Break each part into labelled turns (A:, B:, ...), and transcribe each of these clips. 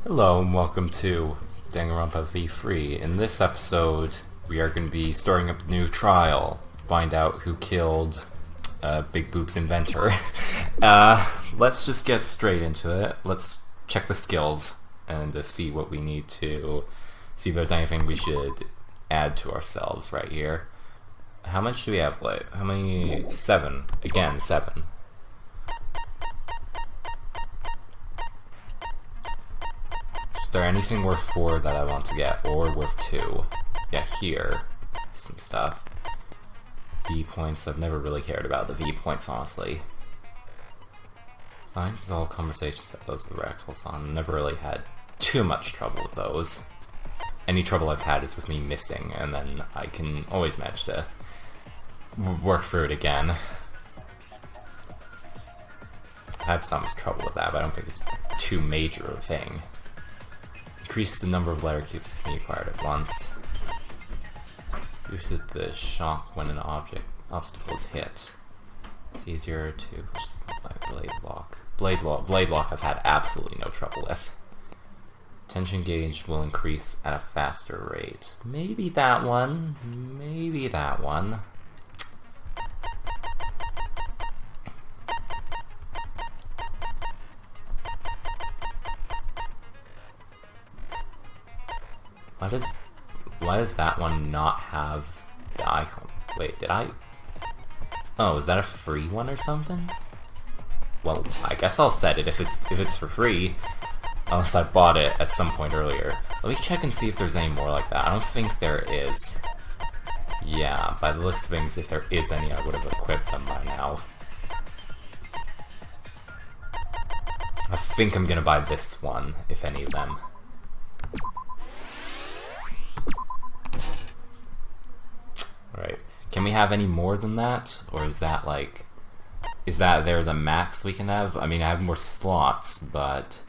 A: Hello and welcome to Danganronpa V3. In this episode, we are going to be starting up a new trial. Find out who killed Big Boop's inventor. Let's just get straight into it. Let's check the skills and see what we need to... see if there's anything we should add to ourselves right here. How much do we have left? How many? 7. Again, 7. Is there anything worth 4 that I want to get, or worth 2? Yeah, here. Some stuff. V points, I've never really cared about the V points, honestly. Signs all conversations that those are the radicals on. Never really had too much trouble with those. Any trouble I've had is with me missing, and then I can always manage to work through it again. I had some trouble with that, but I don't think it's too major a thing. Increase the number of letter cubes that can be acquired at once. Use the shock when an obstacle is hit. It's easier to push the blade lock. Blade lock I've had absolutely no trouble with. Tension gauge will increase at a faster rate. Maybe that one. Maybe that one. Why does that one not have the icon? Wait, did I? Oh, is that a free one or something? Well, I guess I'll set it if it's for free, unless I bought it at some point earlier. Let me check and see if there's any more like that. I don't think there is. Yeah, by the looks of things, if there is any, I would have equipped them by now. I think I'm gonna buy this one, if any of them. Right. Can we have any more than that? Or is that like... is that there the max we can have? I mean, I have more slots, but...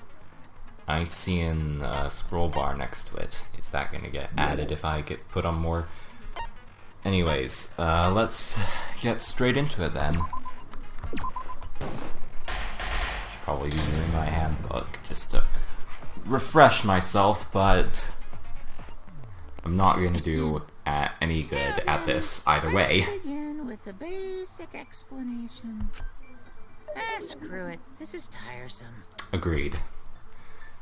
A: I ain't seeing a scroll bar next to it. Is that gonna get added if I get put on more? Anyways, let's get straight into it then. Should probably be doing my handbook just to refresh myself, but... I'm not gonna do any good at this either way.
B: Let's begin with a basic explanation. Screw it. This is tiresome.
A: Agreed.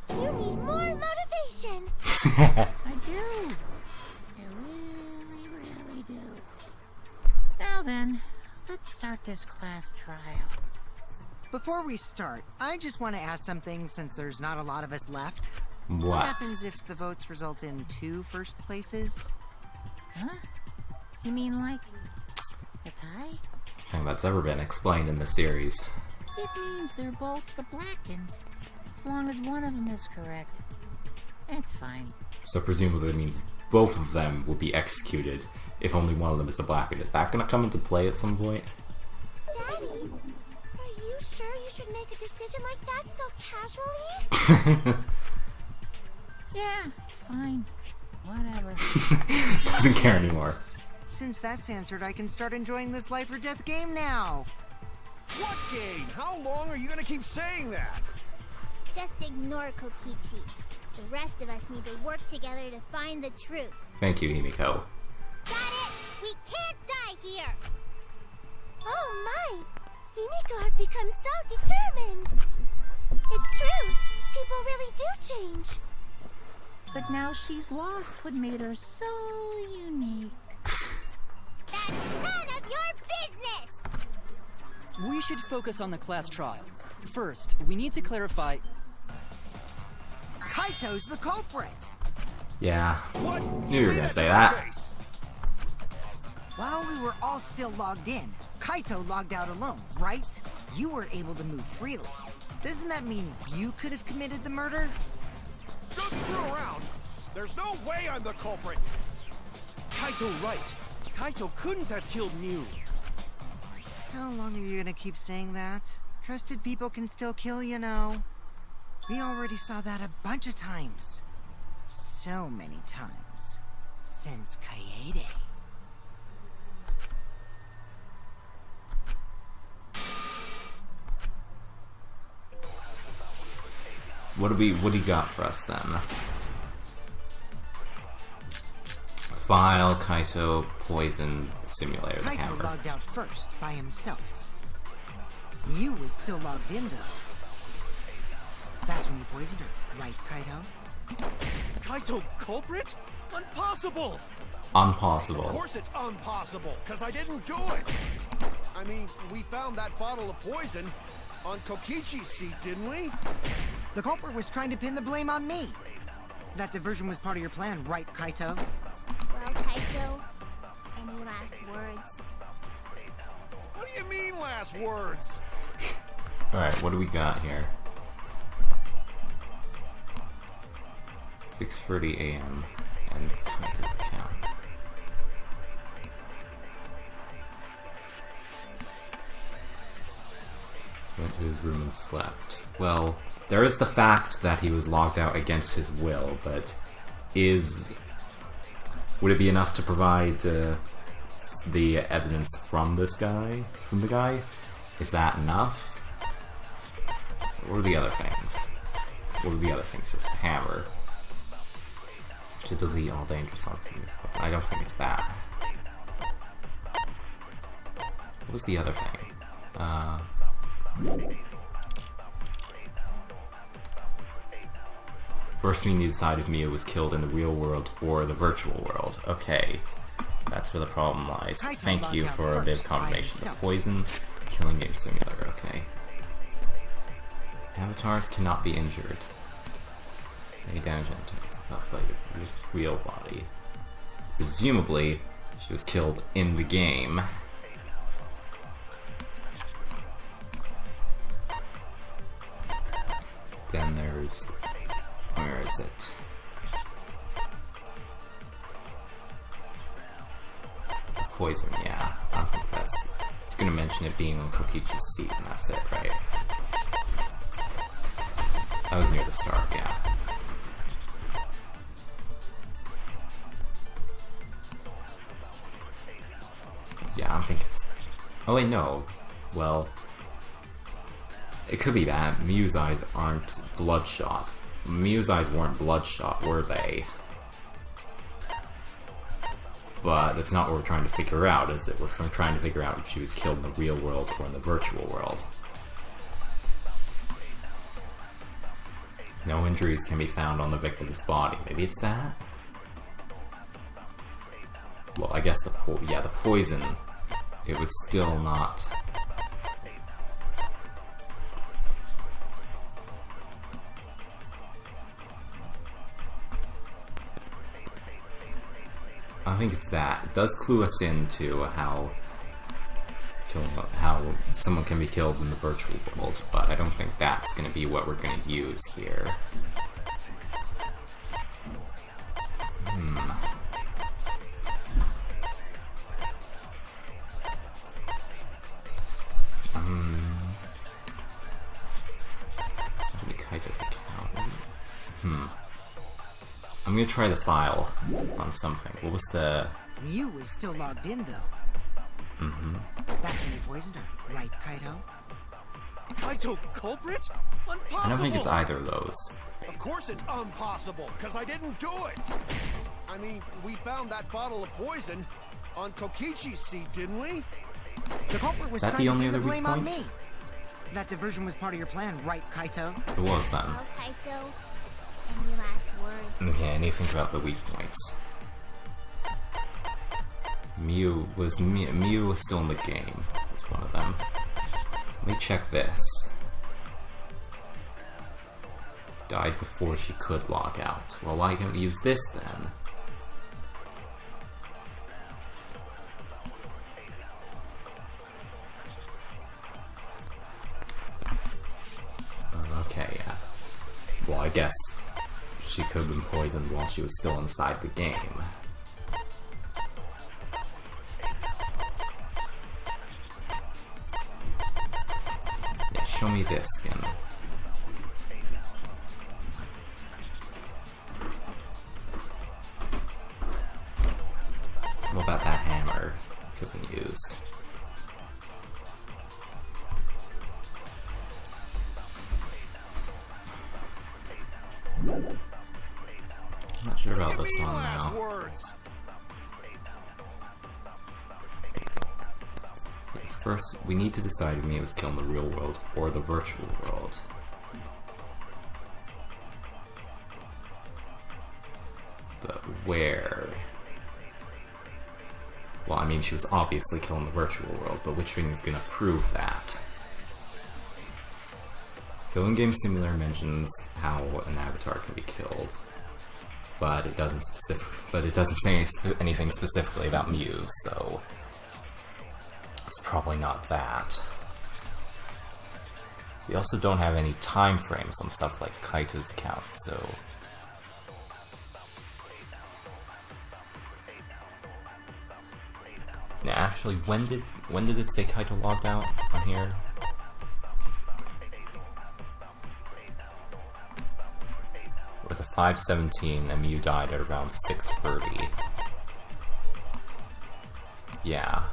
C: You need more motivation!
B: I do. I really do. Now then, let's start this class trial.
D: Before we start, I just want to ask something since there's not a lot of us left.
A: What?
D: Happens if the votes result in 2 first places?
B: Huh? You mean like a tie?
A: I think that's ever been explained in the series.
B: It means they're both the blackened. As long as one of them is correct. It's fine.
A: So presumably it means both of them will be executed if only one of them is the blackened. Is that going to come into play at some point?
C: Daddy, are you sure you should make a decision like that so casually?
B: Yeah, it's fine. Whatever.
A: Doesn't care anymore.
D: Since that's answered, I can start enjoying this life or death game now.
E: What game? How long are you gonna keep saying that?
C: Just ignore Kokichi. The rest of us need to work together to find the truth.
A: Thank you, Himiko.
C: Got it? We can't die here! Oh my! Himiko has become so determined! It's true! People really do change!
B: But now she's lost what made her so unique.
C: That's none of your business!
F: We should focus on the class trial. First, we need to clarify...
D: Kaito's the culprit!
A: Yeah.
E: What?
A: Knew you were gonna say that.
D: While we were all still logged in, Kaito logged out alone, right? You were able to move freely. Doesn't that mean you could have committed the murder?
E: Don't screw around! There's no way I'm the culprit!
F: Kaito right. Kaito couldn't have killed Mew.
D: How long are you gonna keep saying that? Trusted people can still kill, you know. We already saw that a bunch of times. So many times. Since Kaede.
A: what do you got for us then? File, Kaito, Poison, Simulator, the
D: Kaito
A: hammer.
D: logged out first, by himself. You was still logged in, though. That's when you poisoned her, right, Kaito?
E: Kaito culprit? Impossible!
A: Impossible.
E: Of course it's impossible, because I didn't do it! I mean, we found that bottle of poison on Kokichi's seat, didn't we?
D: The culprit was trying to pin the blame on me. That diversion was part of your plan, right, Kaito?
C: Well, Kaito, any last words?
E: What do you mean, last words?
A: Alright, what do we got here? 6:30 a.m. and Kaito's account. Went to his room and slept. Well, there is the fact that he was logged out against his will, but would it be enough to provide the evidence from the guy? Is that enough? What are the other things? What are the other things? There's the hammer. To delete all dangerous objects. I don't think it's that. What was the other thing? First we need to decide if Mia was killed in the real world or the virtual world. Okay. That's where the problem lies. Thank you for a bit of confirmation. The poison, killing game simulator, okay. Avatars cannot be injured. Any damage like his real body. Presumably, she was killed in the game. Then there's... where is it? Poison, yeah. I don't think that's... it's gonna mention it being on Kokichi's seat, and that's it, right? That was near the start, yeah. Yeah, I don't think it's... oh wait, no. Well... it could be that. Miu's eyes aren't bloodshot. Miu's eyes weren't bloodshot, were they? But that's not what we're trying to figure out, is it? We're trying to figure out if she was killed in the real world or in the virtual world. No injuries can be found on the victim's body. Maybe it's that? Well, I guess the poison, it would still not... I think it's that. It does clue us into how someone can be killed in the virtual world, but I don't think that's going to be what we're going to use here. Kaito's account. I'm gonna try the file on something. What was the...
D: Miu is still logged in, though. That's when you poisoned her, right, Kaito?
E: Kaito culprit? Impossible!
A: I don't think it's either of those.
E: Of course it's impossible, because I didn't do it! I mean, we found that bottle of poison on Kokichi's seat, didn't we?
D: The culprit was
A: That
D: trying
A: the
D: to
A: only
D: pin the
A: other weak
D: blame on
A: point?
D: me. That diversion was part of your plan, right, Kaito?
A: It was then.
C: Well, Kaito, any last words?
A: Okay, I need to think about the weak points. Miu was still in the game. Was one of them. Let me check this. Died before she could log out. Well, why can't we use this then? Okay, yeah. Well, I guess she could have been poisoned while she was still inside the game. Yeah, show me this again. What about that hammer? Could have been used. I'm not sure about
E: Give
A: this
E: me
A: one
E: last
A: now.
E: words.
A: First, we need to decide if Mia was killed in the real world or the virtual world. But where? Well, I mean, she was obviously killed in the virtual world, but which thing is gonna prove that? The in-game simulator mentions how an avatar can be killed, but it doesn't say anything specifically about Mew, so it's probably not that. We also don't have any time frames on stuff like Kaito's account, so now, actually, when did it say Kaito logged out on here? It was a 5:17 and Mew died at around 6:30. Yeah.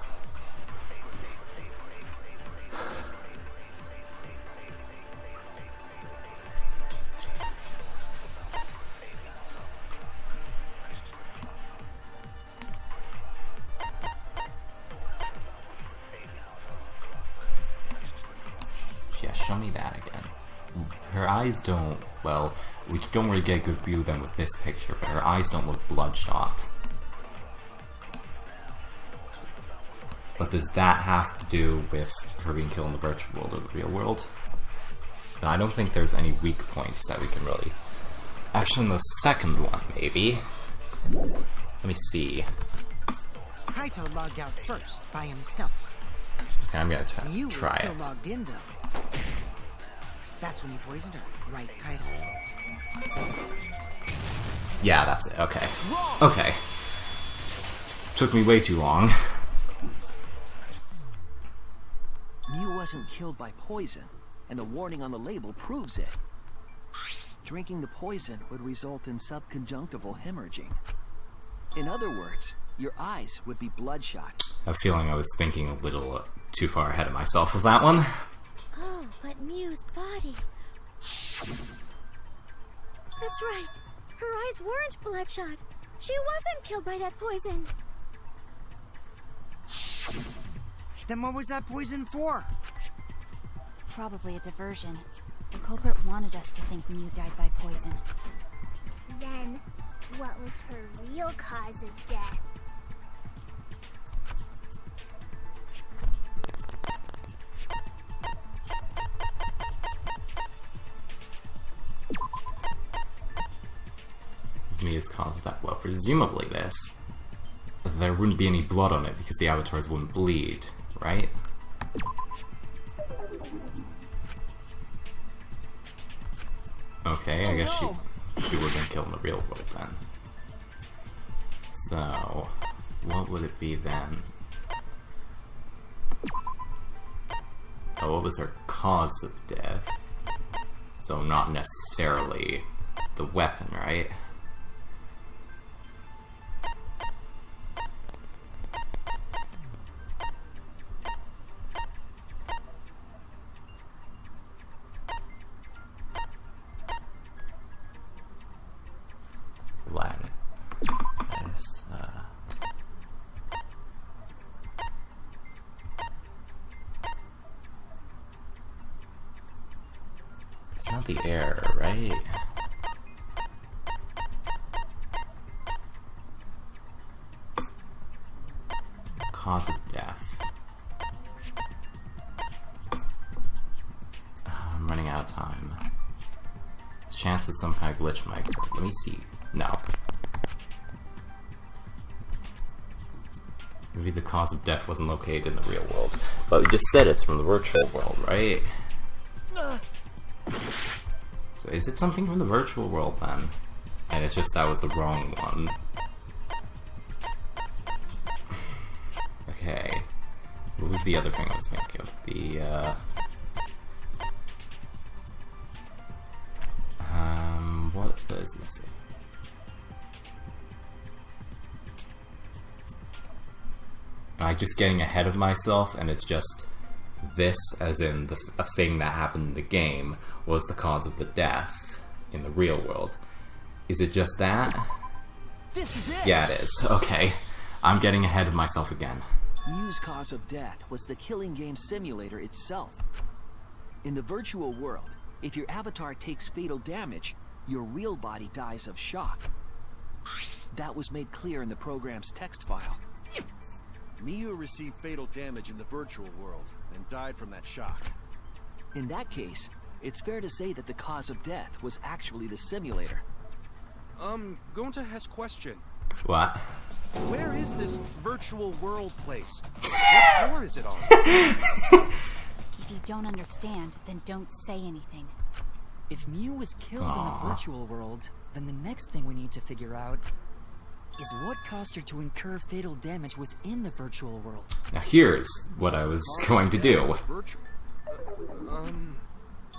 A: Yeah, show me that again. Her eyes don't, well, we don't really get a good view of them with this picture, but her eyes don't look bloodshot. But does that have to do with her being killed in the virtual world or the real world? And I don't think there's any weak points that we can really... Actually, in the second one, maybe. Let me see.
D: Kaito logged out first by himself.
A: Okay, I'm gonna
D: You
A: try
D: were still
A: it.
D: logged in though. That's when you poisoned her, right, Kaito?
A: Yeah, that's it. Okay. Okay. Took me way too long.
G: Mew wasn't killed by poison, and the warning on the label proves it. Drinking the poison would result in subconjunctival hemorrhaging. In other words, your eyes would be bloodshot.
A: I have a feeling I was thinking a little too far ahead of myself with that one.
C: Oh, but Mew's body. That's right. Her eyes weren't bloodshot. She wasn't killed by that poison.
D: Then what was that poison for?
H: Probably a diversion. The culprit wanted us to think Mew died by poison.
C: Then, what was her real cause of death?
A: Mia's cause of death. Well, presumably this. There wouldn't be any blood on it because the avatars wouldn't bleed, right? Okay, I guess she would have been killed in the real world then. So, what would it be then? Oh, what was her cause of death? So not necessarily the weapon, right? Latin. Yes, it's not the air, right? Cause of death. I'm running out of time. There's a chance that some kind of glitch might occur. Let me see. No. Maybe the cause of death wasn't located in the real world. But we just said it's from the virtual world, right? So is it something from the virtual world then? And it's just that was the wrong one. Okay. What was the other thing I was thinking of? The, what does this say? Am I just getting ahead of myself and it's just this, as in a thing that happened in the game, was the cause of the death? in the real world. Is it just that?
G: This is it!
A: Yeah, it is. Okay. I'm getting ahead of myself again.
G: Mew's cause of death was the killing game simulator itself. In the virtual world, if your avatar takes fatal damage, your real body dies of shock. That was made clear in the program's text file.
E: Mew received fatal damage in the virtual world and died from that shock.
G: In that case, it's fair to say that the cause of death was actually the simulator.
I: Gonta has question.
A: What?
I: Where is this virtual world place? What floor is it on?
H: If you don't understand, then don't say anything.
F: If Mew was killed in the virtual world, then the next thing we need to figure out is what caused her to incur fatal damage within the virtual world.
A: Now here's what I was going to do.
I: Virtual.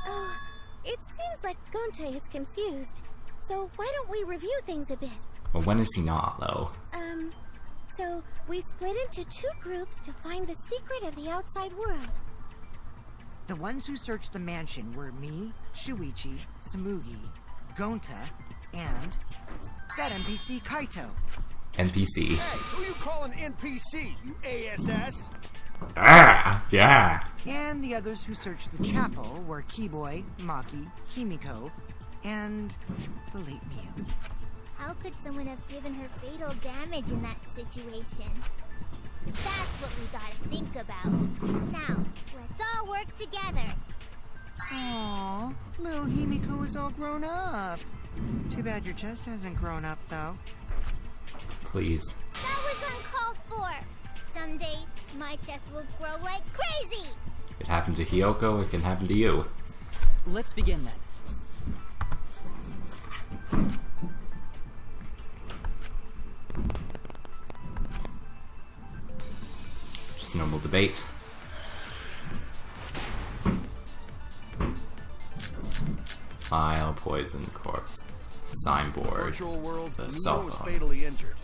C: Oh, it seems like Gonte is confused. So why don't we review things a bit?
A: Well, when is he not, though?
C: So we split into 2 groups to find the secret of the outside world.
D: The ones who searched the mansion were me, Shuichi, Samugi, Gonta, and that NPC Kaito.
A: NPC.
E: Hey, who you calling NPC, you ASS?
A: Ah! Yeah!
D: And the others who searched the chapel were Keyboy, Maki, Himiko, and the late Mew.
C: How could someone have given her fatal damage in that situation? That's what we gotta think about. Now, let's all work together.
D: Aww, little Himiko is all grown up. Too bad your chest hasn't grown up, though.
A: Please.
C: That was uncalled for. Someday, my chest will grow like crazy.
A: It happened to Hiyoko, it can happen to you.
F: Let's begin then.
A: Just normal debate. File, poison, corpse, signboard,
E: Virtual world,
A: the
E: Mew
A: cell
E: was
A: phone.
E: fatally injured.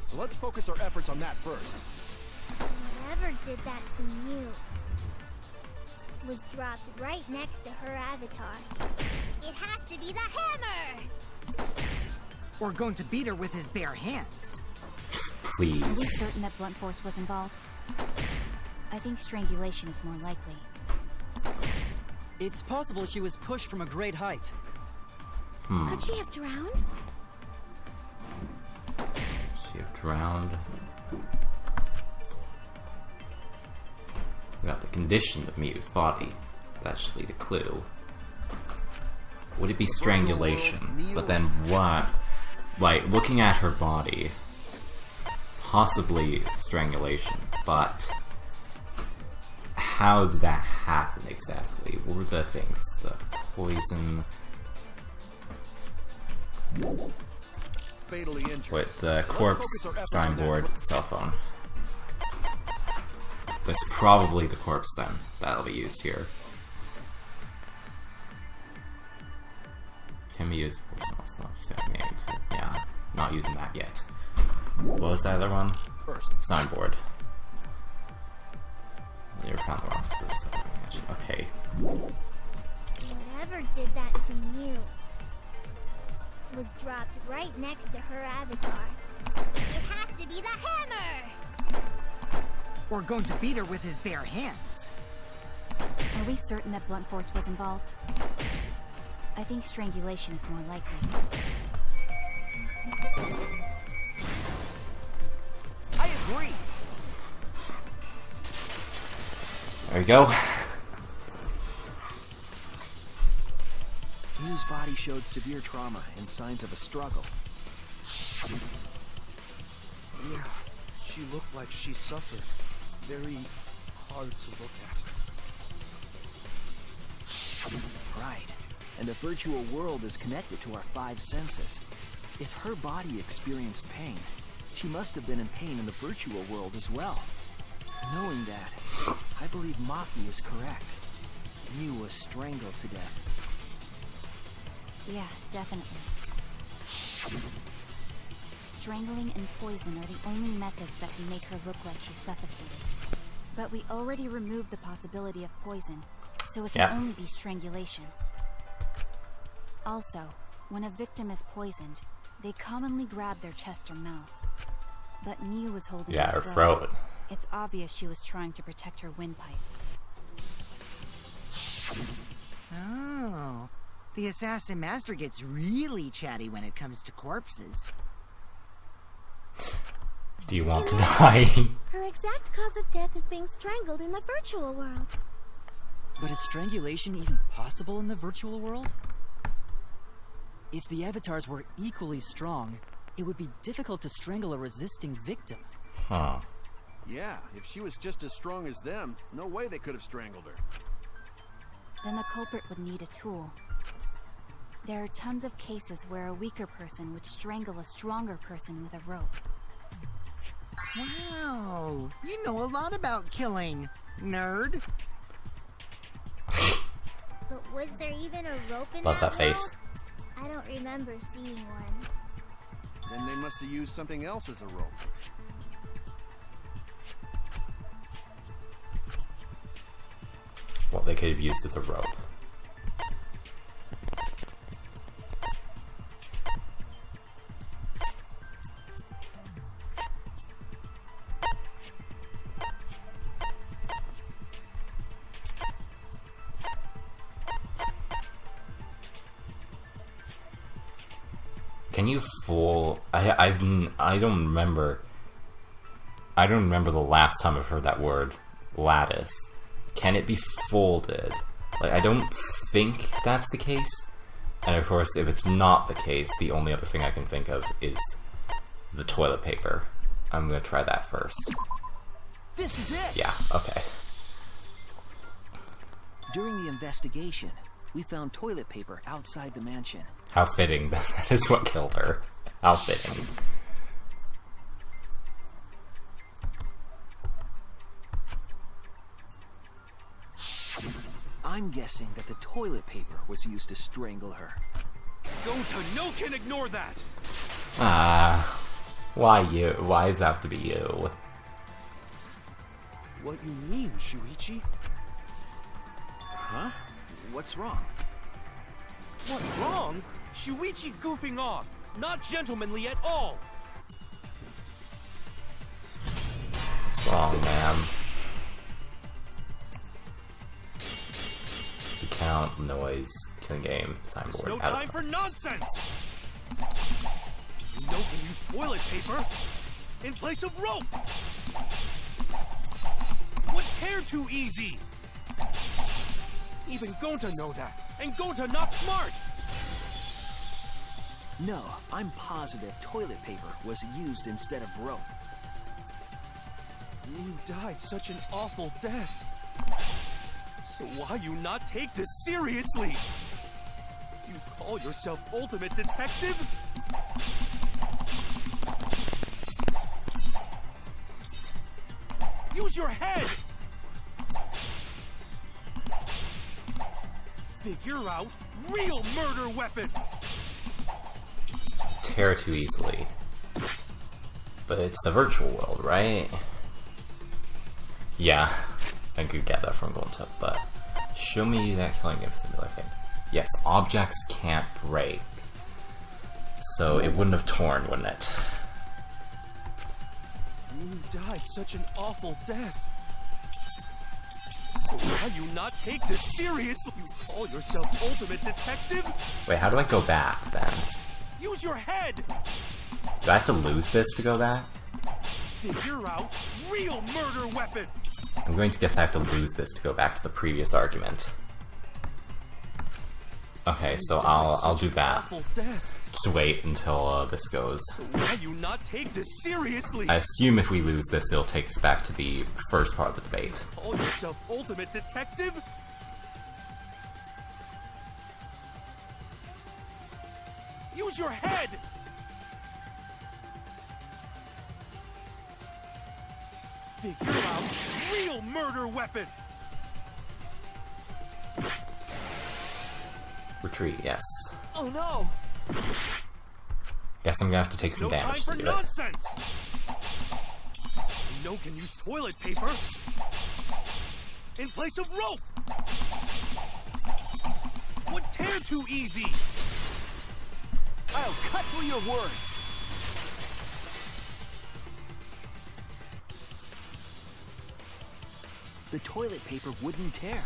E: So let's focus our efforts on that first.
C: Whatever did that to Mew was dropped right next to her avatar. It has to be the hammer!
D: Or going to beat her with his bare hands.
A: Please.
H: Are we certain that blunt force was involved? I think strangulation is more likely.
F: It's possible she was pushed from a great height.
C: Could she have drowned?
A: She have drowned. We got the condition of Mew's body. That should lead a clue. Would it be strangulation? But then what? Like, looking at her body, possibly strangulation, but how did that happen exactly? What were the things? The poison?
E: Fatally injured.
A: Wait, the corpse, signboard, cell phone. That's probably the corpse then. That'll be used here. Can be used for personal stuff. Yeah, not using that yet. What was the other one?
E: First.
A: Signboard. You found the wrong spruce. Okay.
C: Whatever did that to Mew was dropped right next to her avatar. It has to be the hammer!
D: Or going to beat her with his bare hands.
H: Are we certain that blunt force was involved? I think strangulation is more likely.
G: I agree.
A: There we go.
G: Mew's body showed severe trauma and signs of a struggle.
I: Yeah, she looked like she suffered. Very hard to look at.
G: Right. And the virtual world is connected to our 5 senses. If her body experienced pain, she must have been in pain in the virtual world as well. Knowing that, I believe Maki is correct. Mew was strangled to death.
H: Yeah, definitely. Strangling and poison are the only methods that can make her look like she's suffocated. But we already removed the possibility of poison, so it can only be strangulation. Also, when a victim is poisoned, they commonly grab their chest or mouth. But Miu was holding
A: her throat.
H: It's obvious she was trying to protect her windpipe.
D: Oh, the assassin master gets really chatty when it comes to corpses.
A: Do you want to die?
C: Her exact cause of death is being strangled in the virtual world.
F: But is strangulation even possible in the virtual world? If the avatars were equally strong, it would be difficult to strangle a resisting victim.
A: Huh.
E: Yeah, if she was just as strong as them, no way they could have strangled her.
H: Then the culprit would need a tool. There are tons of cases where a weaker person would strangle a stronger person with a rope.
D: Wow, you know a lot about killing, nerd.
C: But was there even a rope in
A: Love that
C: world?
A: face.
C: I don't remember seeing one.
E: Then they must have used something else as a rope.
A: What they could have used as a rope. Can you fool? I don't remember. I don't remember the last time I've heard that word, lattice. Can it be folded? Like, I don't think that's the case. And of course, if it's not the case, the only other thing I can think of is the toilet paper. I'm gonna try that first.
G: This is it!
A: Yeah, okay.
G: During the investigation, we found toilet paper outside the mansion.
A: How fitting that is what killed her. How fitting.
G: I'm guessing that the toilet paper was used to strangle her.
I: Gonta, no can ignore that!
A: Why you? Why does it have to be you?
I: What you mean, Shuichi?
G: Huh? What's wrong?
I: What, wrong? Shuichi goofing off! Not gentlemanly at all!
A: What's wrong, ma'am? Count, noise, killing game, signboard.
I: No time for nonsense! You know can use toilet paper in place of rope! Would tear too easy! Even Gonta know that, and Gonta not smart!
G: No, I'm positive toilet paper was used instead of rope.
I: You died such an awful death. So why you not take this seriously? You call yourself ultimate detective? Use your head! Figure out real murder weapon!
A: Tear too easily. But it's the virtual world, right? Yeah. I could get that from Gonta, but show me that killing game simulator thing. Yes, objects can't break. So it wouldn't have torn, wouldn't it?
I: You died such an awful death. So why you not take this seriously? You call yourself ultimate detective?
A: Wait, how do I go back then?
I: Use your head!
A: Do I have to lose this to go back?
I: Figure out real murder weapon!
A: I'm going to guess I have to lose this to go back to the previous argument. Okay, so I'll do that. Just wait until this goes.
I: Why you not take this seriously?
A: I assume if we lose this, it'll take us back to the first part of the debate.
I: Call yourself ultimate detective? Use your head! Figure out real murder weapon!
A: Retreat, yes.
I: Oh no!
A: Guess I'm gonna have to take some damage to do it.
I: No time for nonsense! You know can use toilet paper in place of rope! would tear too easy!
G: I'll cut through your words. The toilet paper wouldn't tear.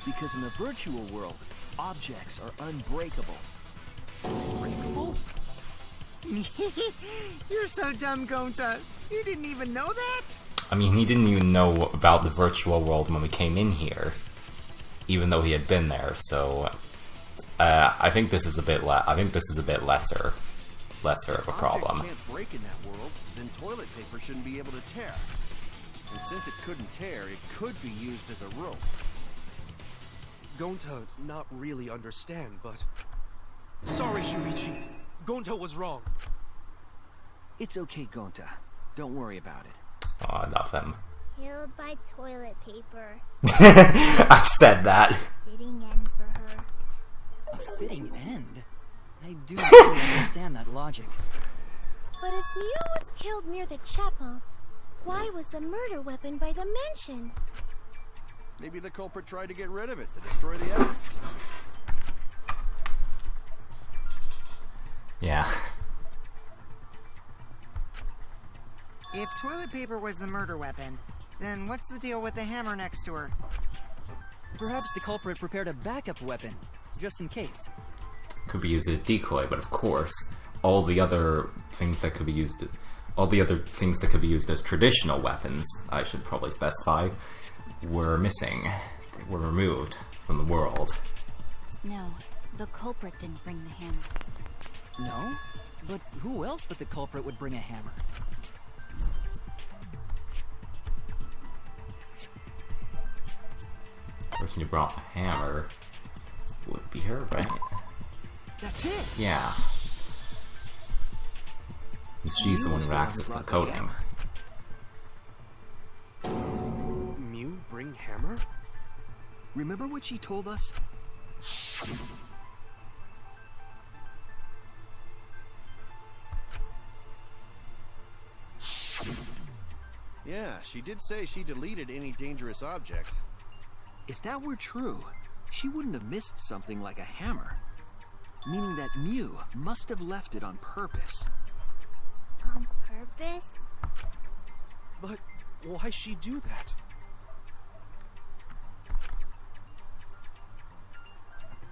G: Because in the virtual world, objects are unbreakable.
I: Unbreakable?
D: You're so dumb, Gonta. You didn't even know that?
A: I mean, he didn't even know about the virtual world when we came in here, even though he had been there. So, I think this is a bit lesser of a problem.
E: Objects can't break in that world, then toilet paper shouldn't be able to tear. And since it couldn't tear, it could be used as a rope.
I: Gonta not really understand, but... Sorry, Shuichi. Gonta was wrong.
G: It's okay, Gonta. Don't worry about it.
A: Oh, enough him.
C: Killed by toilet paper.
A: I said that.
C: Fitting end for her.
F: A fitting end? I do not really understand that logic.
C: But if Mew was killed near the chapel, why was the murder weapon by the mansion?
E: Maybe the culprit tried to get rid of it to destroy the evidence.
A: Yeah.
D: If toilet paper was the murder weapon, then what's the deal with the hammer next to her?
F: Perhaps the culprit prepared a backup weapon, just in case.
A: Could be used as a decoy, but of course, all the other things that could be used as traditional weapons, I should probably specify, were missing. They were removed from the world.
H: No, the culprit didn't bring the hammer.
F: No? But who else but the culprit would bring a hammer?
A: The person who brought the hammer would be her, right?
G: That's it!
A: Yeah. She's the one who had access to the coding.
I: Mew bring hammer?
G: Remember what she told us?
E: Yeah, she did say she deleted any dangerous objects.
G: If that were true, she wouldn't have missed something like a hammer. Meaning that Mew must have left it on purpose.
C: On purpose?
I: But why she do that?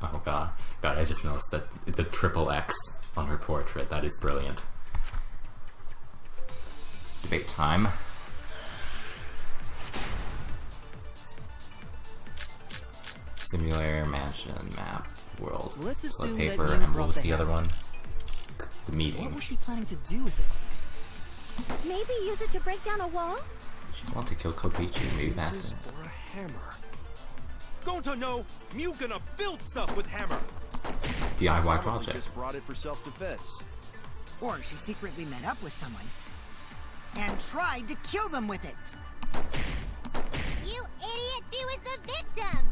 A: Oh god. God, I just noticed that it's a triple X on her portrait. That is brilliant. Debate time. Simulator, mansion, map, world.
F: Let's assume
A: Toilet
F: that
A: paper,
F: you
A: and what
F: brought
A: was
F: the
A: the other
F: hammer.
A: one? The
F: What
A: meeting.
F: was she planning to do with it?
C: Maybe use it to break down a wall?
A: She want to kill Kokichi, maybe
I: This
A: that's
I: is
A: it.
I: for a hammer. Gonta know Mew gonna build stuff with hammer.
A: DIY
E: Probably
A: project.
E: just brought it for self-defense.
D: Or she secretly met up with someone and tried to kill them with it.
C: You idiot, she was the victim!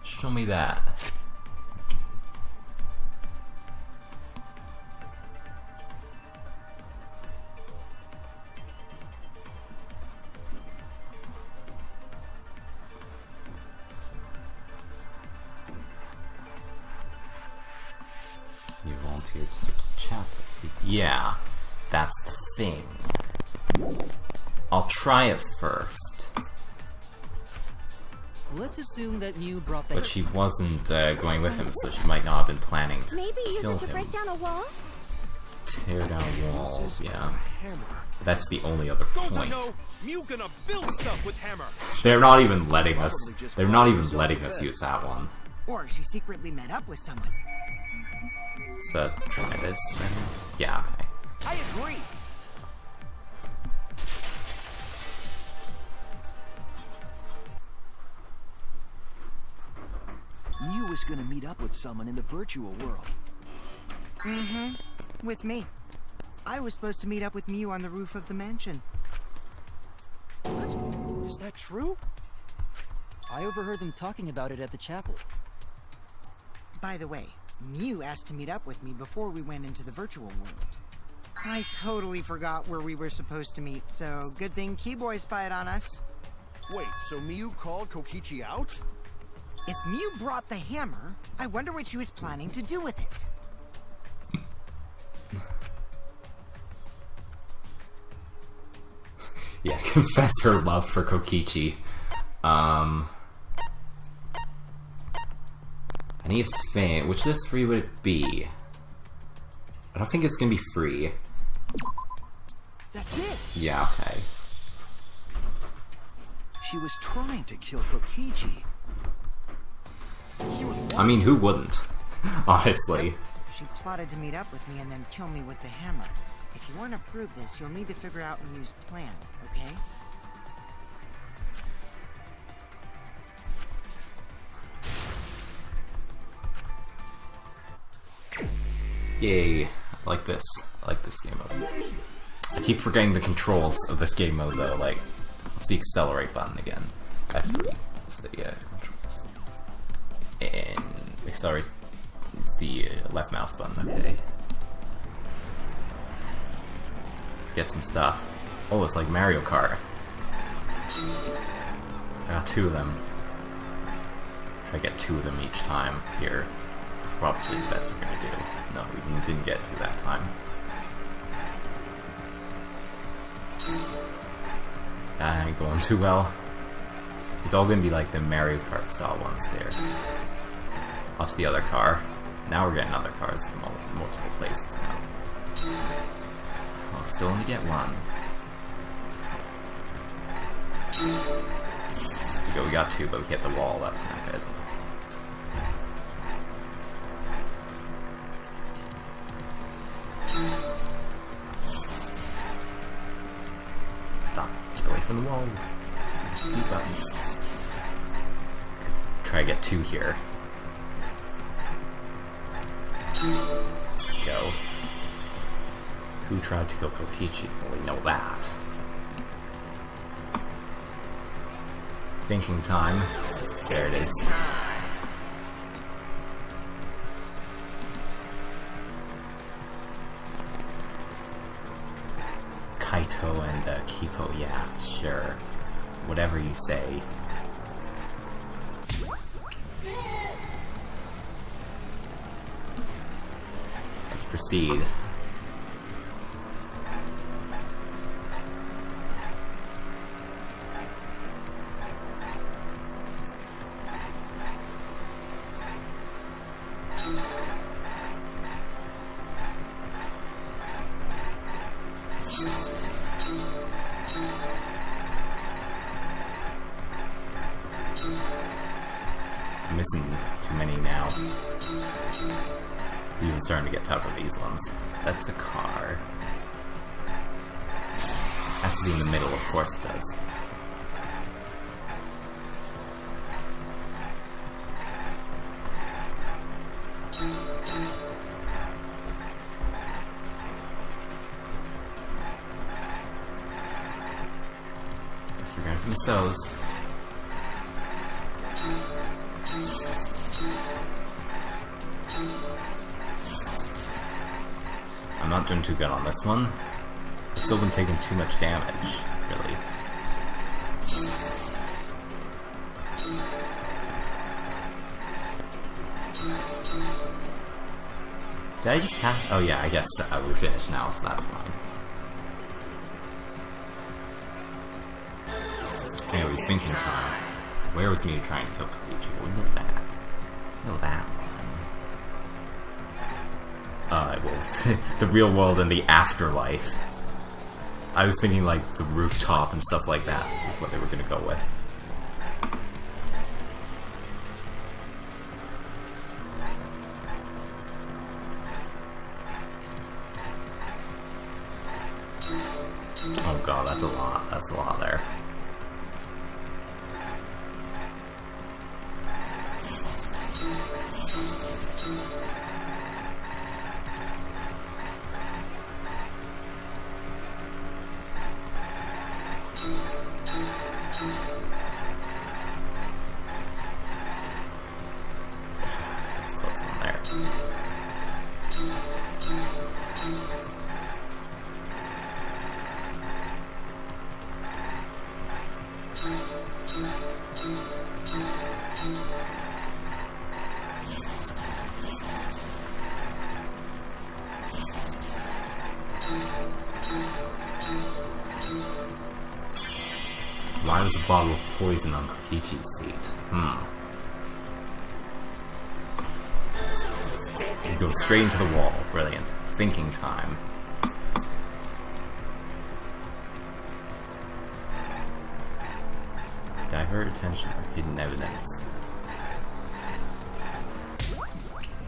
A: Show me that. You volunteered to search the chapel. Yeah, that's the thing. I'll try it first.
F: Let's assume that Mew brought the
A: But she wasn't going with him, so she might not have been planning to
C: Maybe use
A: kill
C: it to
A: him.
C: break down a wall?
A: Tear down walls,
I: This is for
A: yeah.
I: a hammer.
A: But that's the only other
I: Gonta
A: point.
I: know Mew gonna build stuff with hammer.
A: They're not even letting us.
E: Probably just
A: They're not
E: brought
A: even
E: herself
A: letting
E: to
A: us
E: bed.
A: use that one.
D: Or she secretly met up with someone.
A: So try this. Then. Yeah, okay.
G: I agree! Mew was gonna meet up with someone in the virtual world.
D: Mm-hmm. With me. I was supposed to meet up with Mew on the roof of the mansion.
F: What? Is that true? I overheard them talking about it at the chapel.
D: By the way, Mew asked to meet up with me before we went into the virtual world. I totally forgot where we were supposed to meet, so good thing Keyboy spied on us.
E: Wait, so Miyu called Kokichi out?
D: If Mew brought the hammer, I wonder what she was planning to do with it.
A: Yeah, confess her love for Kokichi. I need to think. Which of the three would it be? I don't think it's gonna be free.
G: That's it!
A: Yeah, okay.
G: She was trying to kill Kokichi.
A: I mean, who wouldn't? Honestly.
D: She plotted to meet up with me and then kill me with the hammer. If you want to prove this, you'll need to figure out Mew's plan, okay?
A: Yay. I like this. I like this game mode. I keep forgetting the controls of this game mode though, like, what's the accelerate button again? F3 is the controls. And accelerate is the left mouse button, okay. Let's get some stuff. Oh, it's like Mario Kart. I got 2 of them. Try to get 2 of them each time here. Probably the best we're gonna do. No, we didn't get 2 that time. That ain't going too well. It's all gonna be like the Mario Kart style ones there. Off to the other car. Now we're getting other cars from multiple places now. Well, still only get 1. We got 2, but we hit the wall. That's not good. Stop. Get away from the wall. B button. Try to get 2 here. Go. Who tried to kill Kokichi? Well, we know that. Thinking time. There it is. Kaito and Kipo, yeah, sure. Whatever you say. Let's proceed. I'm missing too many now. These are starting to get tougher, these ones. That's a car. Has to be in the middle, of course it does. Guess we're gonna miss those. I'm not doing too good on this one. I've still been taking too much damage, really. Did I just pass? Oh yeah, I guess we're finished now, so that's fine. Anyways, thinking time. Where was me trying to kill Kokichi? We know that. We know that one. Well, the real world and the afterlife. I was thinking like the rooftop and stuff like that is what they were gonna go with. Oh god, that's a lot. That's a lot there. There's a close one there. Why was a bottle of poison on Kokichi's seat? You go straight into the wall. Brilliant. Thinking time. Divert attention or hidden evidence.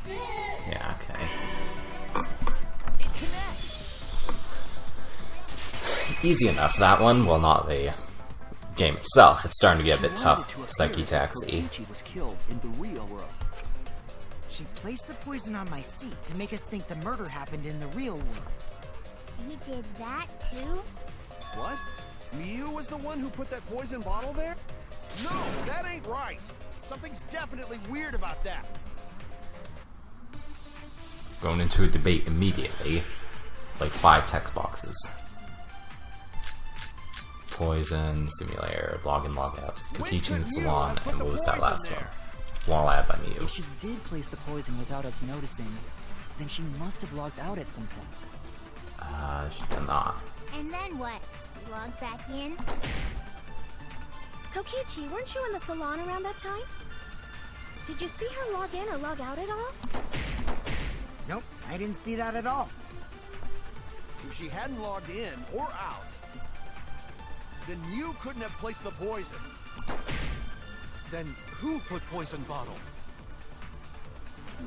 A: Yeah, okay. Easy enough, that one. Well, not the game itself. It's starting to get a bit tough. Psyche Taxi.
G: Kokichi was killed in the real world.
D: She placed the poison on my seat to make us think the murder happened in the real world.
C: She did that too?
E: What? Miu was the one who put that poison bottle there? No, that ain't right. Something's definitely weird about that.
A: Going into a debate immediately. Like 5 text boxes. Poison, simulator, log in, log out. Kokichi in the salon, and what was that last one? Wall ad by Miu.
F: If she did place the poison without us noticing, then she must have logged out at some point.
A: She did not.
C: And then what? She logged back in? Kokichi, weren't you in the salon around that time? Did you see her log in or log out at all?
D: Nope, I didn't see that at all.
E: If she hadn't logged in or out, then you couldn't have placed the poison.
I: Then who put poison bottle?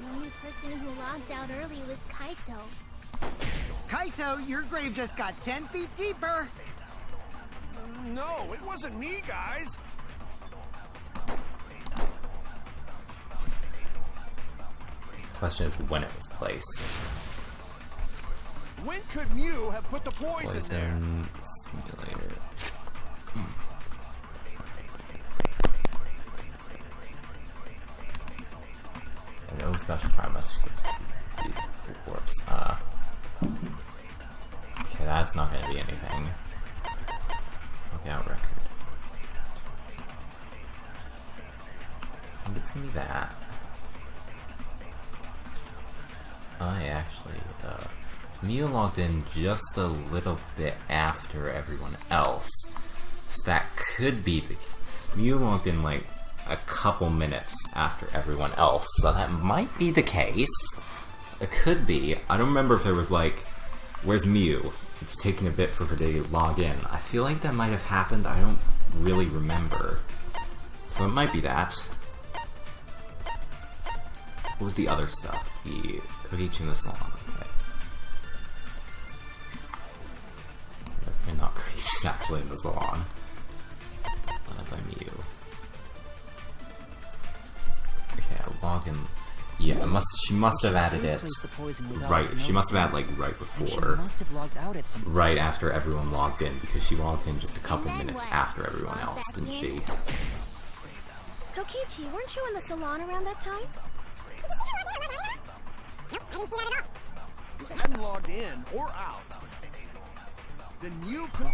C: The only person who logged out early was Kaito.
D: Kaito, your grave just got 10 feet deeper!
E: No, it wasn't me, guys.
A: Question is when it was placed.
E: When could Miu have put the poison there?
A: Poison simulator. No special prime messages. Warps. Okay, that's not going to be anything. Lookout record. I think it's going to be that. I actually, Miu logged in just a little bit after everyone else. So that could be the... Miu logged in like a couple minutes after everyone else, so that might be the case. It could be. I don't remember if there was like, where's Miu? It's taking a bit for her to log in. I feel like that might have happened. I don't really remember. So it might be that. What was the other stuff? The Kokichi in the salon. Okay, not Kokichi's actually in the salon. By Miu. Okay, I'll log in. Yeah, she must have added it right. She must have added like right before, right after everyone logged in, because she logged in just a couple minutes after everyone else, didn't she?
C: Kokichi, weren't you in the salon around that time? Nope, I didn't see that at all.
E: If you hadn't logged in or out, then you could...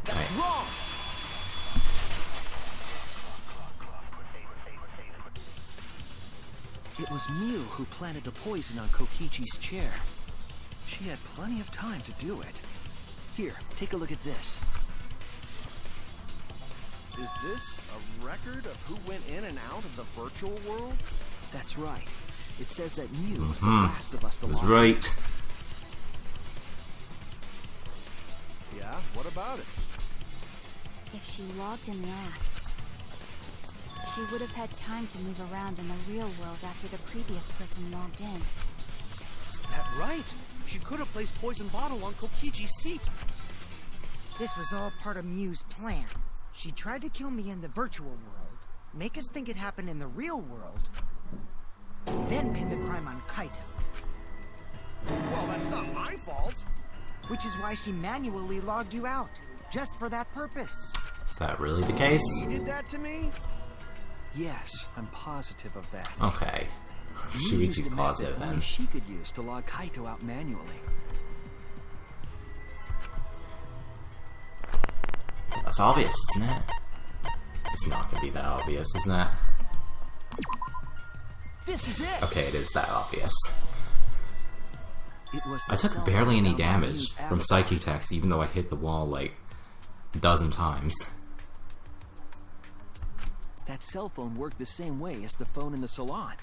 E: That's wrong!
G: It was Miu who planted the poison on Kokichi's chair. She had plenty of time to do it. Here, take a look at this.
E: Is this a record of who went in and out of the virtual world?
G: That's right. It says that Miu was the last of us to log in.
A: Was right.
E: Yeah, what about it?
H: If she logged in last, she would have had time to move around in the real world after the previous person logged in.
I: That's right. She could have placed poison bottle on Kokichi's seat.
D: This was all part of Miu's plan. She tried to kill me in the virtual world, make us think it happened in the real world, then pin the crime on Kaito.
E: Well, that's not my fault.
D: Which is why she manually logged you out, just for that purpose.
A: Is that really the case?
E: She did that to me?
G: Yes, I'm positive of that.
A: Okay.
G: Miu used
A: Shuichi's
G: a method
A: positive
G: only
A: then.
G: she could use to log Kaito out manually.
A: That's obvious, isn't it? It's not gonna be that obvious, isn't it?
E: This is it!
A: Okay, it is that obvious.
G: It was the
A: I took
G: cell
A: barely
G: phone
A: any
G: found on
A: damage
G: Miu's
A: from
G: avatar.
A: psychic attacks, even though I hit the wall like a dozen times.
G: That cell phone worked the same way as the phone in the salon.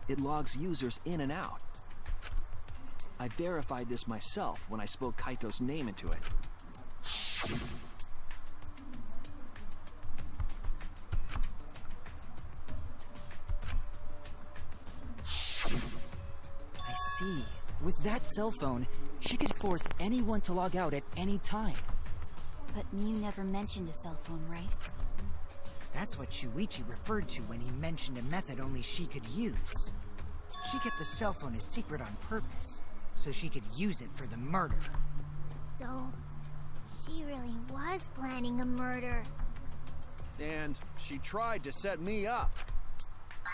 G: It logs users in and out. I verified this myself when I spoke Kaito's name into it.
F: I see. With that cell phone, she could force anyone to log out at any time.
H: But Miu never mentioned a cell phone, right?
D: That's what Shuichi referred to when he mentioned a method only she could use. She kept the cell phone a secret on purpose, so she could use it for the murder.
C: So, she really was planning a murder.
E: And she tried to set me up.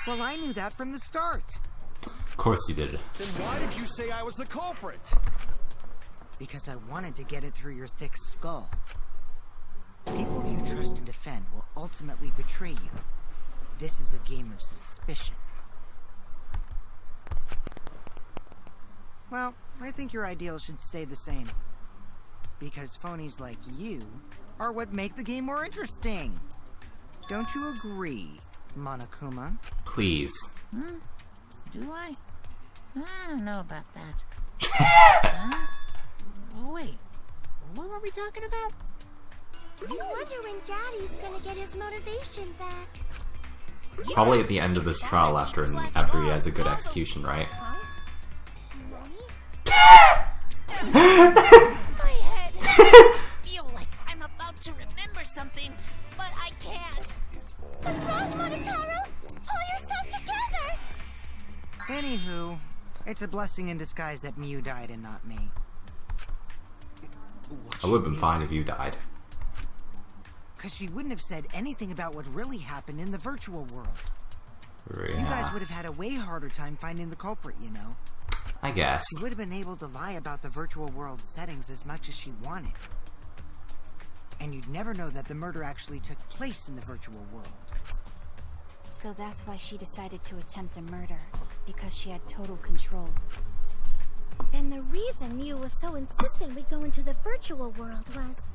D: Well, I knew that from the start.
A: Of course you did.
E: Then why did you say I was the culprit?
D: Because I wanted to get it through your thick skull. People you trust and defend will ultimately betray you. This is a game of suspicion. Well, I think your ideals should stay the same. Because phonies like you are what make the game more interesting. Don't you agree, Monokuma?
A: Please.
B: Do I? I don't know about that. Huh? Oh, wait. What were we talking about?
C: I wonder when Daddy's gonna get his motivation back.
A: Probably at the end of this trial after he has a good execution, right?
B: My head! I feel like I'm about to remember something, but I can't.
C: What's wrong, Monotaro? Pull yourself together!
D: Anywho, it's a blessing in disguise that Miu died and not me.
A: I would have been fine if you died.
D: Because she wouldn't have said anything about what really happened in the virtual world. You guys
A: Yeah,
D: would have had a way harder time finding the culprit, you know.
A: I guess.
D: She would have been able to lie about the virtual world settings as much as she wanted. And you'd never know that the murder actually took place in the virtual world.
H: So that's why she decided to attempt a murder, because she had total control.
C: And the reason Miu was so insistent we go into the virtual world was...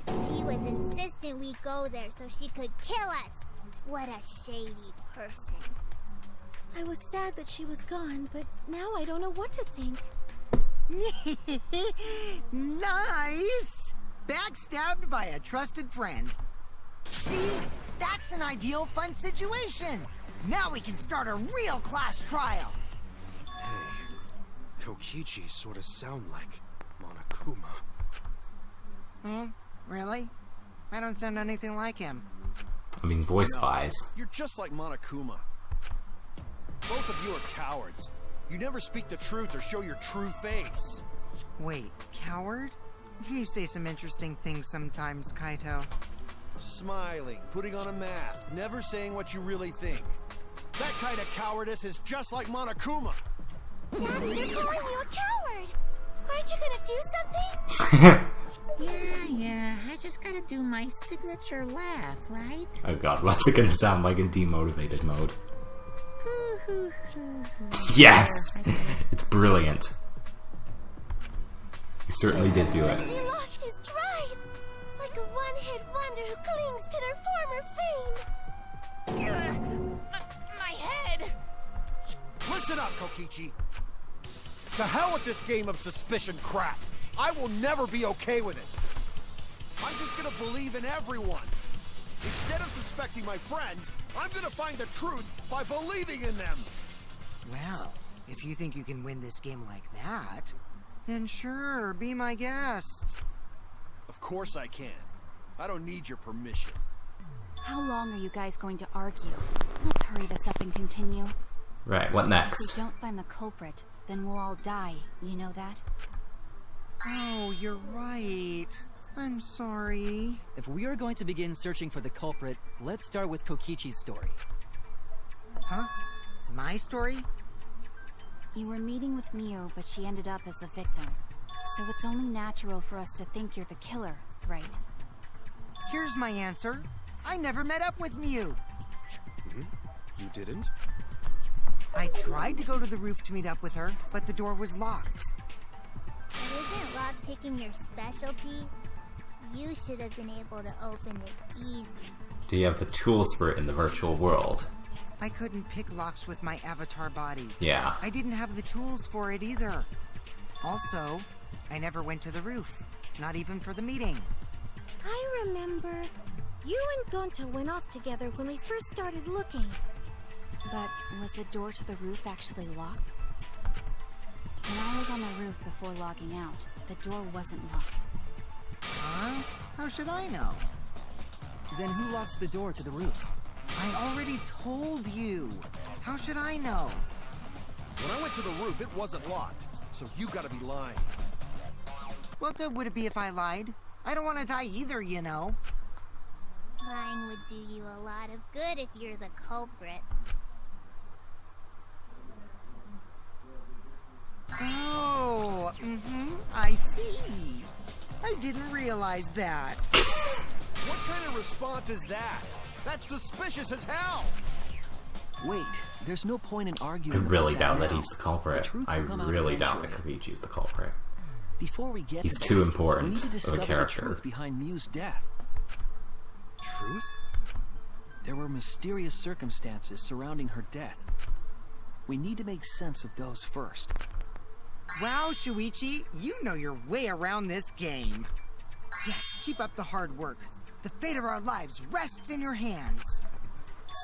C: She was insistent we go there so she could kill us. What a shady person. I was sad that she was gone, but now I don't know what to think.
D: Nice! Backstabbed by a trusted friend. See? That's an ideal fun situation! Now we can start a real class trial!
I: Hey, Kokichi sort of sound like Monokuma.
D: Hmm? Really? I don't sound anything like him.
A: I mean, voice-wise.
E: You're just like Monokuma. Both of you are cowards. You never speak the truth or show your true face.
D: Wait, coward? You say some interesting things sometimes, Kaito.
E: Smiling, putting on a mask, never saying what you really think. That kind of cowardice is just like Monokuma.
C: Daddy, they're calling you a coward. Aren't you gonna do something?
B: Yeah, I just gotta do my signature laugh, right?
A: Oh god, what's it gonna sound like in demotivated mode? Yes! It's brilliant. He certainly did do it.
C: He lost his drive. Like a one-hit wonder who clings to their former fame.
B: My head!
E: Listen up, Kokichi. To hell with this game of suspicion crap. I will never be okay with it. I'm just gonna believe in everyone. Instead of suspecting my friends, I'm gonna find the truth by believing in them.
D: Well, if you think you can win this game like that, then sure, be my guest.
E: Of course I can. I don't need your permission.
H: How long are you guys going to argue? Let's hurry this up and continue.
A: Right, what
H: If
A: next?
H: we don't find the culprit, then we'll all die. You know that?
D: Oh, you're right. I'm sorry.
F: If we are going to begin searching for the culprit, let's start with Kokichi's story.
D: Huh? My story?
H: You were meeting with Miu, but she ended up as the victim. So it's only natural for us to think you're the killer, right?
D: Here's my answer. I never met up with Miu.
I: You didn't?
D: I tried to go to the roof to meet up with her, but the door was locked.
C: But isn't lockpicking your specialty? You should have been able to open it easy.
A: Do you have the tools for it in the virtual world?
D: I couldn't pick locks with my avatar body.
A: Yeah.
D: I didn't have the tools for it either. Also, I never went to the roof. Not even for the meeting.
C: I remember. You and Gonta went off together when we first started looking.
H: But was the door to the roof actually locked? When I was on the roof before logging out, the door wasn't locked.
D: Huh? How should I know?
F: Then who locks the door to the roof?
D: I already told you. How should I know?
E: When I went to the roof, it wasn't locked. So you gotta be lying.
D: What good would it be if I lied? I don't want to die either, you know.
C: Lying would do you a lot of good if you're the culprit.
D: Oh, I see. I didn't realize that.
E: What kind of response is that? That's suspicious as hell!
G: Wait, there's no point in
A: I
G: arguing.
A: really
G: about
A: doubt that
G: now.
A: he's the culprit.
G: The truth
A: I
G: will come out
A: really doubt that
G: eventually.
A: Koichi's the culprit.
G: Before we get
A: He's
G: to
A: too
G: that,
A: important
G: we need to
A: of a
G: discover the
A: character.
G: truth behind Miu's death. Truth? There were mysterious circumstances surrounding her death. We need to make sense of those first.
D: Wow, Shuichi, you know your way around this game. Yes, keep up the hard work. The fate of our lives rests in your hands.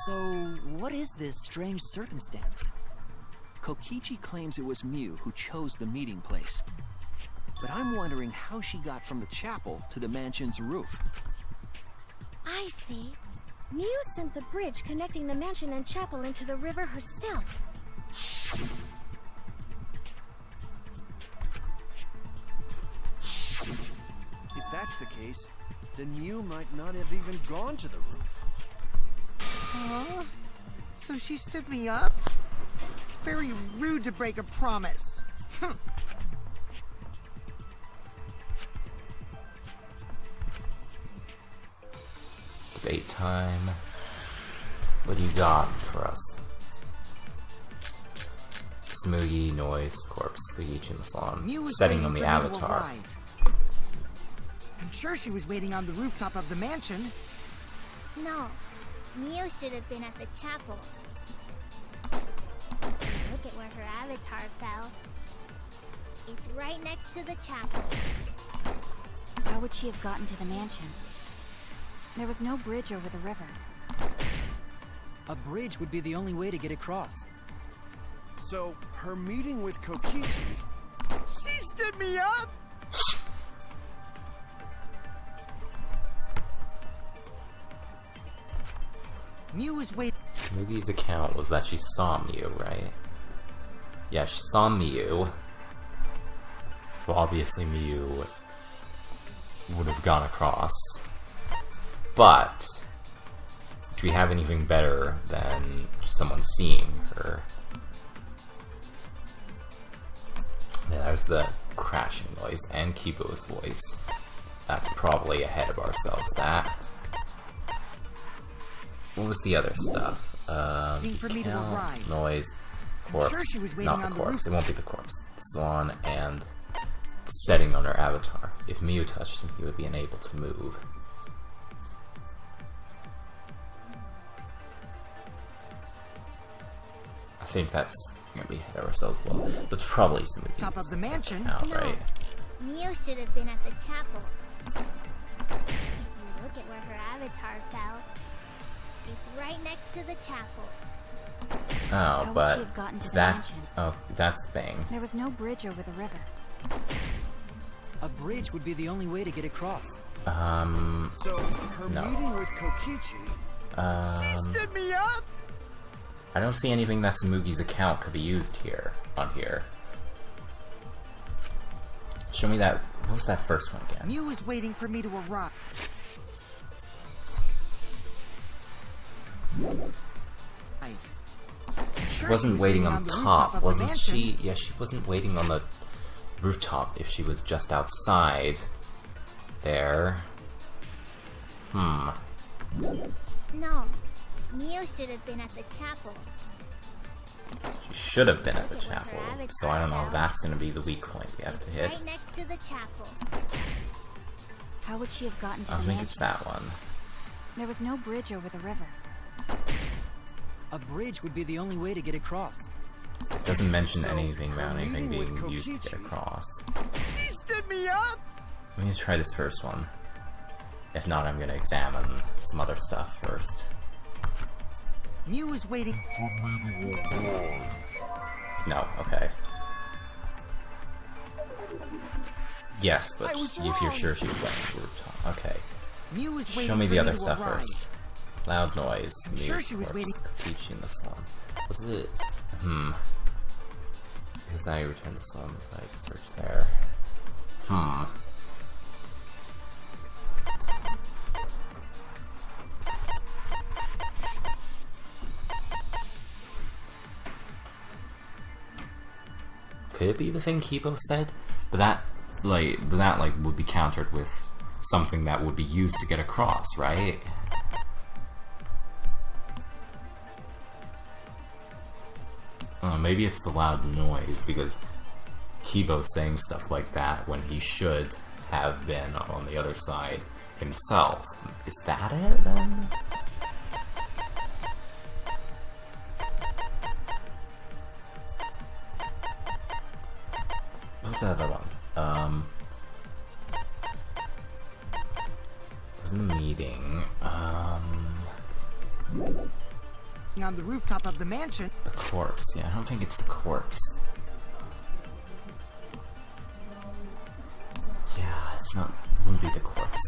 F: So, what is this strange circumstance?
G: Kokichi claims it was Miu who chose the meeting place. But I'm wondering how she got from the chapel to the mansion's roof.
C: I see. Miu sent the bridge connecting the mansion and chapel into the river herself.
E: If that's the case, then Miu might not have even gone to the roof.
D: Huh? So she stood me up? It's very rude to break a promise.
A: Debate time. What do you got for us? Smoogie, noise, corpse, Koichi in the salon.
D: Miu was
A: Setting
D: waiting
A: on the
D: for me to
A: avatar.
D: arrive. I'm sure she was waiting on the rooftop of the mansion.
C: No, Miu should have been at the chapel. Look at where her avatar fell. It's right next to the chapel.
H: How would she have gotten to the mansion? There was no bridge over the river.
F: A bridge would be the only way to get across.
E: So, her meeting with Kokichi...
D: She stood me up? Miu was waiting.
A: Mugi's account was that she saw Miu, right? Yeah, she saw Miu. So obviously Miu would have gone across. But do we have anything better than someone seeing her? Yeah, there's the crashing noise and Kibo's voice. That's probably ahead of ourselves. That. What was the other stuff?
D: Waiting for me to
A: count,
D: arrive.
A: noise,
D: I'm
A: corpse.
D: sure she was waiting
A: Not the
D: on the
A: corpse.
D: roof.
A: It won't be the corpse. The salon and the setting on her avatar. If Miu touched him, he would be unable to move. I think that's gonna be ahead of ourselves. Well, that's probably some of
D: Top of the mansion?
A: Out,
C: No.
A: right?
C: Miu should have been at the chapel. If you look at where her avatar fell, it's right next to the chapel.
A: Oh,
H: How would
A: but
H: she have gotten to the
A: that.
H: mansion?
A: Oh, that's the thing.
H: There was no bridge over the river.
F: A bridge would be the only way to get across.
E: So, her
A: No.
E: meeting with Kokichi...
D: She stood me up?
A: I don't see anything that's Mugi's account could be used here, on here. Show me that, what was that first one again?
D: Miu was waiting for me to arrive. I'm sure
A: wasn't
D: was
A: waiting
D: waiting
A: on
D: on
A: the
D: the rooftop
A: top,
D: of the
A: wasn't
D: mansion.
A: she? Yeah, she wasn't waiting on the rooftop if she was just outside there.
C: No, Mio should have been at the chapel.
A: She should have been at the
C: Look at what
A: chapel,
C: her avatar
A: so I don't know if
C: felt.
A: that's going to be the weak point we have to
C: It's
A: hit.
C: right next to the chapel.
H: How would she have gotten to
A: I
H: the
A: think it's
H: mansion?
A: that one.
H: There was no bridge over the river.
F: A bridge would be the only way to get across.
A: It doesn't mention
E: So,
A: anything
E: her
A: about anything
E: meeting with
A: being used to get
E: Kokichi.
A: across.
D: She stood me up!
A: Let me try this first one. If not, I'm going to examine some other stuff first.
D: Mew was waiting.
A: No, okay. Yes, but
D: I was
A: if you're
D: wrong.
A: sure she was playing the rooftop. Okay.
D: Mew was waiting
A: Show me
D: for
A: the other
D: to
A: stuff
D: arrive.
A: first. Loud noise.
D: I'm sure
A: Muse
D: she was
A: corpse,
D: waiting-
A: Kokichi in the slum. Was it... Because now you return to the slum, so I can search there. Could it be the thing Kibo said? But that would be countered with something that would be used to get across, right? Maybe it's the loud noise, because Kibo's saying stuff like that when he should have been on the other side himself. Is that it, then? What was the other one? It was in the meeting.
D: On the rooftop of the mansion.
A: The corpse. Yeah, I don't think it's the corpse. Yeah, it's not. It wouldn't be the corpse.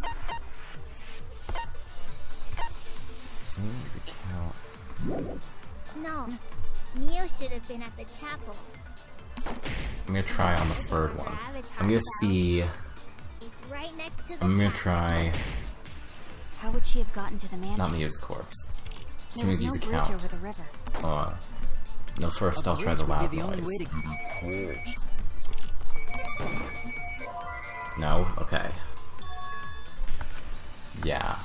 A: Somebody's account.
C: No, Mio should have been at the chapel.
A: I'm gonna try on the third one. I'm gonna see.
C: It's right next to the
A: I'm gonna
C: chapel.
A: try.
H: How would she have gotten to the mansion?
A: Not Mia's corpse.
H: There was no
A: Smoothy's
H: bridge
A: account.
H: over the river.
A: No, first
F: A
A: I'll try
F: bridge
A: the
F: would
A: loud
F: be the only
A: noise.
F: way to...
A: No? Okay. Yeah.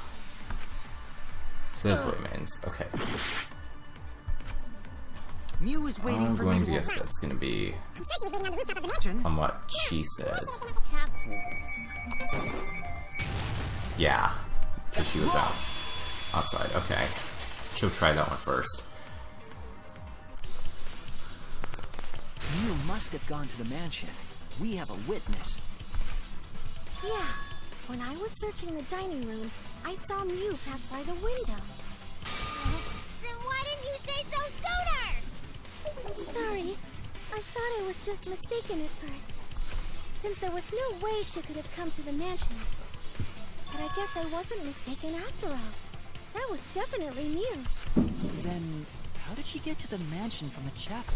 A: So that's what it means. Okay.
D: Mew was waiting
A: I'm
D: for
A: going
D: me
A: to
D: to
A: guess
D: arrive.
A: that's going to be
D: I'm sure she was waiting on the rooftop of the mansion.
A: on what she said.
C: Chapel.
A: Yeah. Because she was outside. Okay. She'll try that one first.
G: Mew must have gone to the mansion. We have a witness.
C: Yeah, when I was searching the dining room, I saw Mew pass by the window. Then why didn't you say so sooner? Sorry, I thought I was just mistaken at first. Since there was no way she could have come to the mansion. But I guess I wasn't mistaken after all. That was definitely Mew.
F: Then, how did she get to the mansion from the chapel?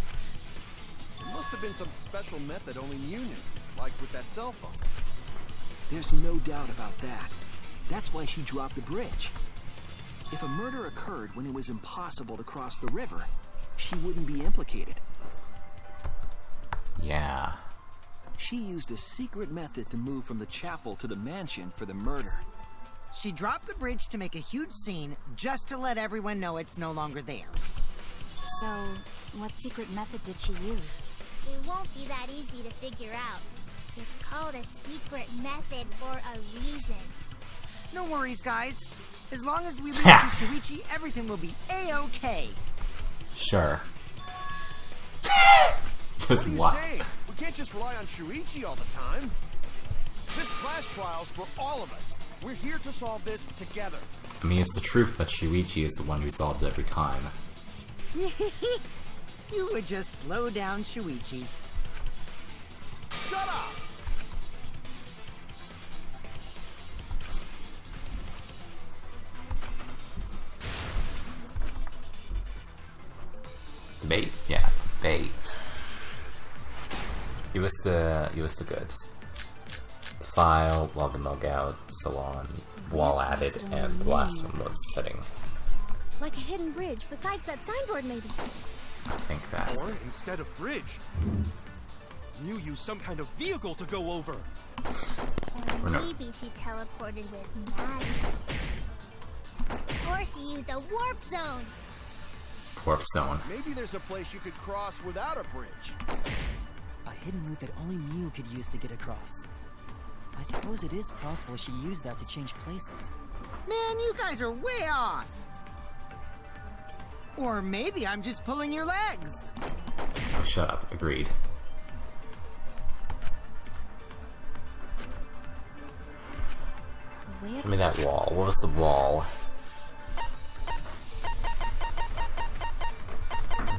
E: It must have been some special method only Mew knew, like with that cell phone.
G: There's no doubt about that. That's why she dropped the bridge. If a murder occurred when it was impossible to cross the river, she wouldn't be implicated.
A: Yeah.
G: She used a secret method to move from the chapel to the mansion for the murder.
D: She dropped the bridge to make a huge scene just to let everyone know it's no longer there.
H: So, what secret method did she use?
C: It won't be that easy to figure out. It's called a secret method for a reason.
D: No worries, guys. As long as we leave to Shuichi, everything will be A-OK.
A: Sure.
E: What
A: Just
E: are you
A: what?
E: saying? We can't just rely on Shuichi all the time. This class trial's for all of us. We're here to solve this together.
A: I mean, it's the truth that Shuichi is the one who solves every time.
D: You would just slow down Shuichi.
E: Shut up!
A: Debate? Yeah, debate. Give us the goods. The file, log in, log out, so on. Wall added, and the last one was setting.
C: Like a hidden bridge besides that signboard, maybe.
A: I think that.
I: Or instead of bridge, Mew used some kind of vehicle to go over.
C: Or
A: no.
C: maybe she teleported with magic. Or she used a warp zone.
A: Warp zone.
E: Maybe there's a place you could cross without a bridge.
F: A hidden route that only Mew could use to get across. I suppose it is possible she used that to change places.
D: Man, you guys are way off! Or maybe I'm just pulling your legs.
A: Oh, shut up. Agreed. Give me that wall. What was the wall?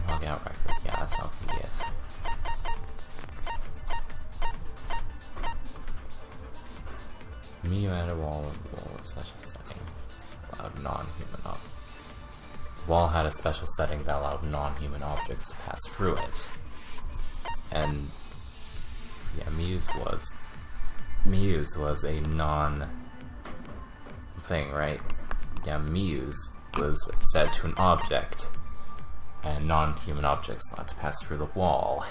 A: Log out record. Yeah, that's not gonna be it. Mew added a wall with the wall with special setting. Allowed non-human objects. The wall had a special setting that allowed non-human objects to pass through it. And yeah, Mew's was a non-thing, right? Yeah, Mew's was set to an object, and non-human objects allowed to pass through the wall.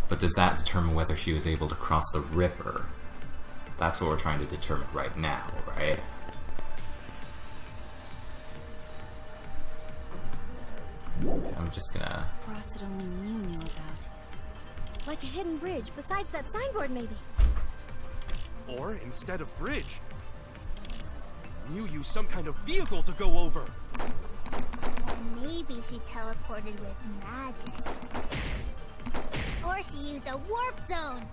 A: But does that determine whether she was able to cross the river? That's what we're trying to determine right now, right? I'm just gonna...
H: Cross that only Mew knew about.
C: Like a hidden bridge besides that signboard, maybe.
I: Or instead of bridge, Mew used some kind of vehicle to go over.
C: Or maybe she teleported with magic. Or she used a warp zone.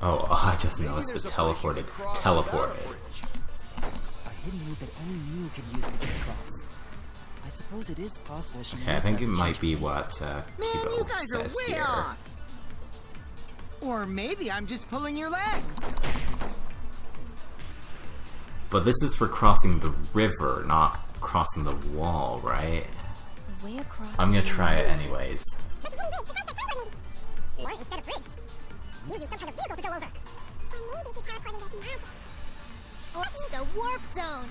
A: Oh, I just
E: Maybe
A: noticed the
E: there's a place you
A: teleported.
E: could cross
A: Teleported.
E: without a bridge.
F: A hidden route that only Mew could use to get across. I suppose it is possible she
A: Okay, I
F: used
A: think
F: that
A: it
F: to
A: might
F: change
A: be
F: places.
A: what
D: Man, you
A: Kibo
D: guys are
A: says
D: way
A: here.
D: off! Or maybe I'm just pulling your legs.
A: But this is for crossing the river, not crossing the wall, right?
H: The way across.
A: I'm gonna try it anyways.
C: Or instead of bridge, Mew used some kind of vehicle to go over. Or maybe she teleported with magic. Or she used a warp zone.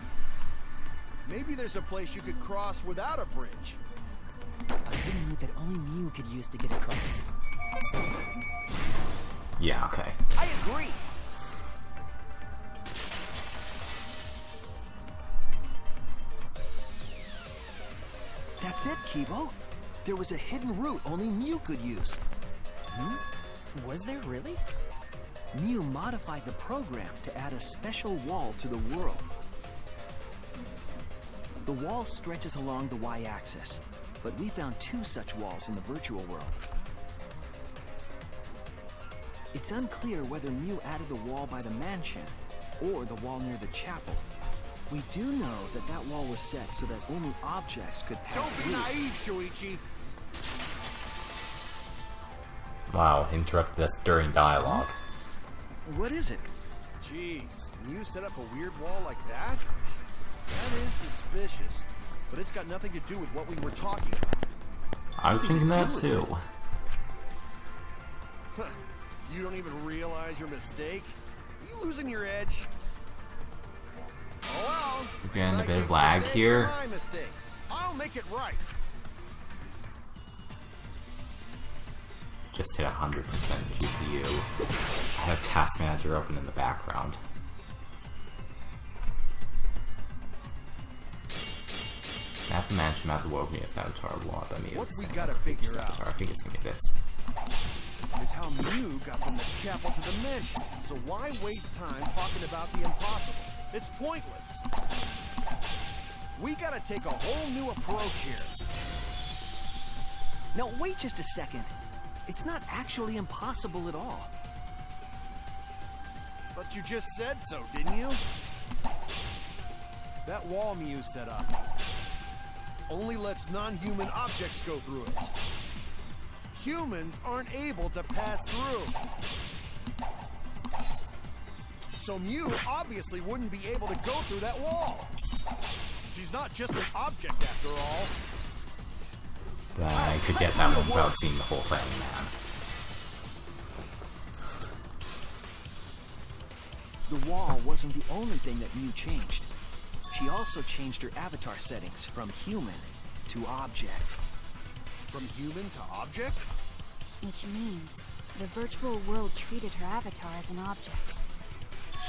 E: Maybe there's a place you could cross without a bridge.
F: A hidden route that only Mew could use to get across.
A: Yeah, okay.
G: I agree. That's it, Kibo. There was a hidden route only Mew could use.
F: Was there really?
G: Mew modified the program to add a special wall to the world. The wall stretches along the y-axis, but we found 2 such walls in the virtual world. It's unclear whether Mew added the wall by the mansion or the wall near the chapel. We do know that that wall was set so that only objects could pass
E: Don't be
G: through.
E: naive, Shuichi.
A: Wow, interrupted us during dialogue.
G: What is it?
E: Jeez, Mew set up a weird wall like that? That is suspicious. But it's got nothing to do with what we were talking about.
A: I was thinking that too.
E: Huh. You don't even realize your mistake? Are you losing your edge? Oh well.
A: Again, a bit of
E: Psychics'
A: lag
E: mistakes
A: here.
E: are my mistakes. I'll make it right.
A: Just hit 100% GPU. I have Task Manager open in the background. Map the mansion, map the world, me, it's Avatar, wall, I mean,
E: What
A: it's
E: we gotta figure out
A: I think it's gonna be this.
E: is how Mew got from the chapel to the mansion. So why waste time talking about the impossible? It's pointless. We gotta take a whole new approach here.
G: Now, wait just a second. It's not actually impossible at all.
E: But you just said so, didn't you? That wall Mew set up only lets non-human objects go through it. Humans aren't able to pass through. So Mew obviously wouldn't be able to go through that wall. She's not just an object after all.
A: I could get that one without seeing the whole thing, man.
G: The wall wasn't the only thing that Mew changed. She also changed her avatar settings from human to object.
E: From human to object?
H: Which means the virtual world treated her avatar as an object.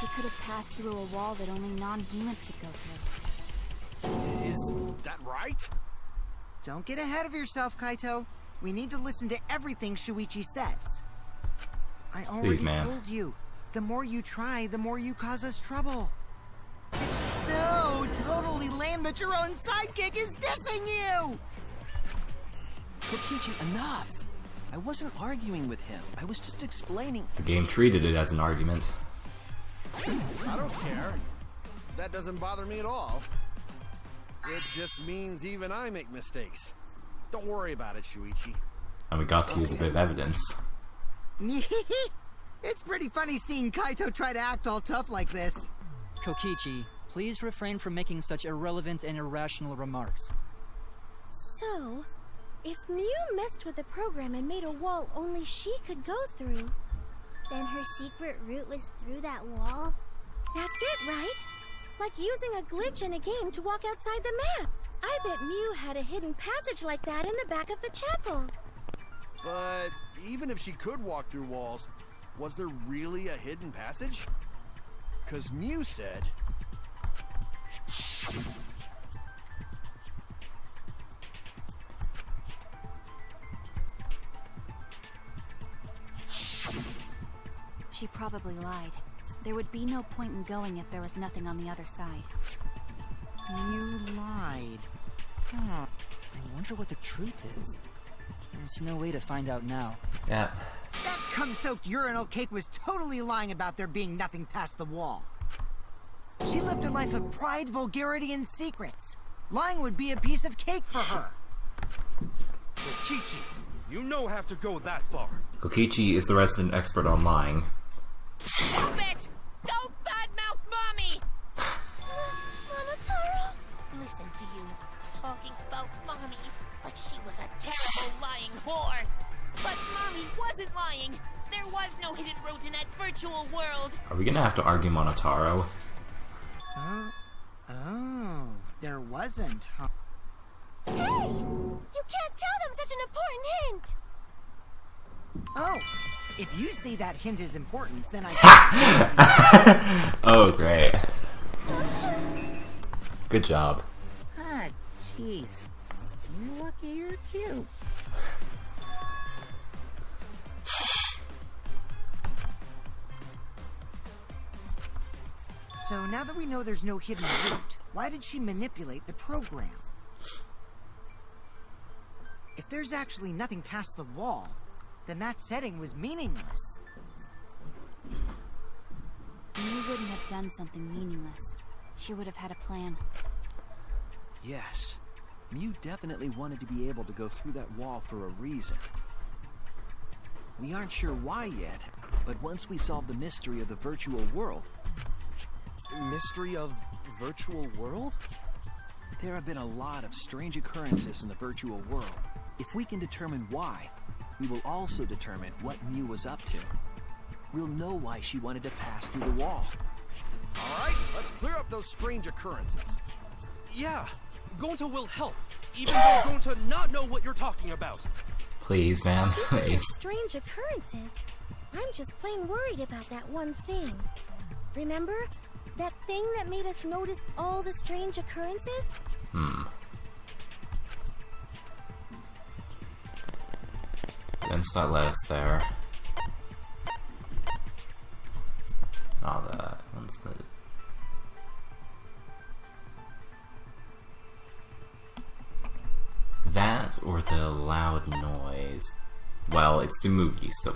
H: She could have passed through a wall that only non-humans could go through.
E: Is that right?
D: Don't get ahead of yourself, Kaito. We need to listen to everything Shuichi says. I already told you, the more you try, the more you cause us trouble. It's so totally lame that your own sidekick is dissing you!
G: Kokichi, enough! I wasn't arguing with him. I was just explaining.
A: The game treated it as an argument.
E: I don't care. That doesn't bother me at all. It just means even I make mistakes. Don't worry about it, Shuichi.
A: And we got to use a bit of evidence.
D: It's pretty funny seeing Kaito try to act all tough like this.
F: Kokichi, please refrain from making such irrelevant and irrational remarks.
C: So, if Mew messed with the program and made a wall only she could go through, then her secret route was through that wall? That's it, right? Like using a glitch in a game to walk outside the map. I bet Mew had a hidden passage like that in the back of the chapel.
E: But even if she could walk through walls, was there really a hidden passage? 'Cause Mew said...
H: She probably lied. There would be no point in going if there was nothing on the other side.
D: You lied.
F: I wonder what the truth is. There's no way to find out now.
A: Yeah.
D: That cum-soaked urinal cake was totally lying about there being nothing past the wall. She lived a life of pride, vulgarity, and secrets. Lying would be a piece of cake for her.
I: Kokichi, you don't have to go that far.
A: Kokichi is the resident expert on lying.
B: Stop it! Don't badmouth Mommy!
C: Mama Taro?
B: Listen to you, talking about Mommy like she was a terrible lying whore. But Mommy wasn't lying. There was no hidden route in that virtual world.
A: Are we gonna have to argue Monotaro?
D: Oh, there wasn't, huh?
C: Hey! You can't tell them such an important hint!
D: Oh, if you say that hint is important, then I...
A: Oh, great.
C: Oh, shoot!
A: Good job.
B: Ah, jeez. You're lucky you're cute.
D: So now that we know there's no hidden route, why did she manipulate the program? If there's actually nothing past the wall, then that setting was meaningless.
H: Mew wouldn't have done something meaningless. She would have had a plan.
G: Yes. Mew definitely wanted to be able to go through that wall for a reason. We aren't sure why yet, but once we solve the mystery of the virtual world...
I: Mystery of virtual world?
G: There have been a lot of strange occurrences in the virtual world. If we can determine why, we will also determine what Mew was up to. We'll know why she wanted to pass through the wall.
E: Alright, let's clear up those strange occurrences.
I: Yeah, Gonta will help, even though Gonta not know what you're talking about.
A: Please, man.
C: Speaking of
A: Please.
C: strange occurrences, I'm just plain worried about that one thing. Remember? That thing that made us notice all the strange occurrences?
A: Let's not let us there. Oh, that one's the... That or the loud noise. Well, it's Tsumugi, so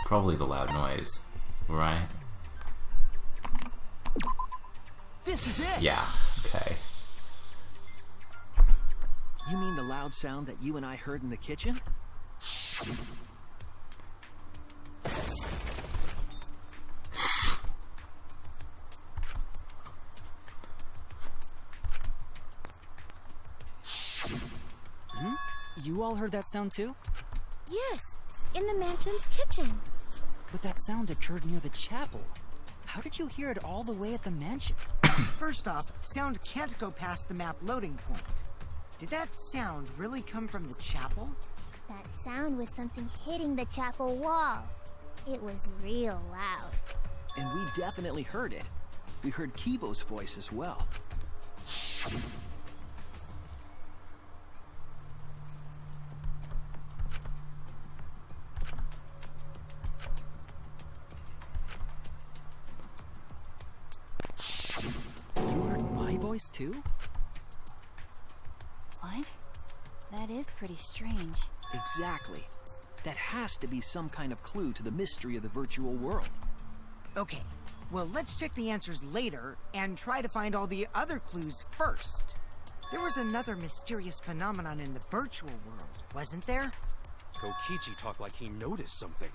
A: probably the loud noise, right?
G: This is it!
A: Yeah, okay.
G: You mean the loud sound that you and I heard in the kitchen?
F: You all heard that sound too?
C: Yes, in the mansion's kitchen.
F: But that sound occurred near the chapel. How did you hear it all the way at the mansion?
D: First off, sound can't go past the map loading point. Did that sound really come from the chapel?
C: That sound was something hitting the chapel wall. It was real loud.
G: And we definitely heard it. We heard Kibo's voice as well.
F: You heard my voice too?
H: What? That is pretty strange.
G: Exactly. That has to be some kind of clue to the mystery of the virtual world.
D: Okay, well, let's check the answers later and try to find all the other clues first. There was another mysterious phenomenon in the virtual world, wasn't there?
I: Kokichi talked like he noticed something.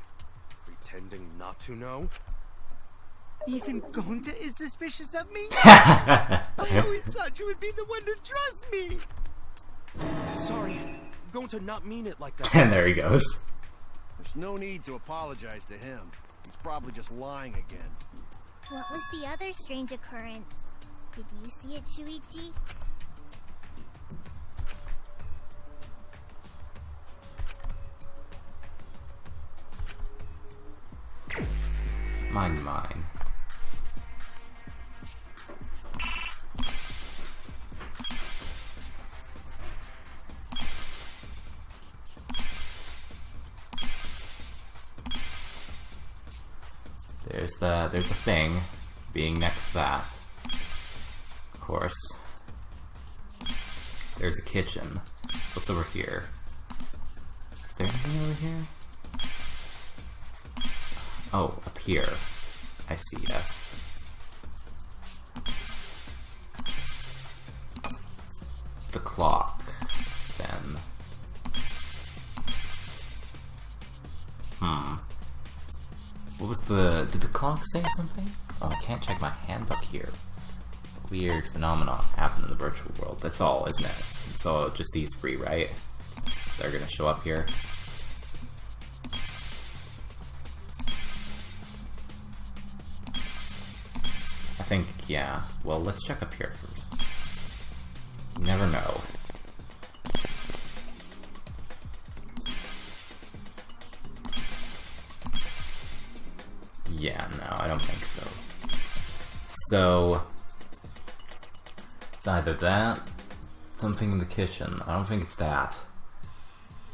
I: Pretending not to know?
D: Even Gonta is suspicious of me? I always thought you would be the one to trust me!
I: Sorry, I'm going to not mean it like that.
A: And there he goes.
E: There's no need to apologize to him. He's probably just lying again.
C: What was the other strange occurrence? Did you see it, Shuichi?
A: Mine. There's the thing being next to that. Of course. There's a kitchen. What's over here? Is there anything over here? Oh, up here. I see ya. The clock, then. What was did the clock say something? Oh, I can't check my handbook here. Weird phenomenon happened in the virtual world. That's all, isn't it? It's all just these three, right? They're gonna show up here. I think, yeah. Well, let's check up here first. You never know. Yeah, no, I don't think so. So, it's either that, something in the kitchen. I don't think it's that.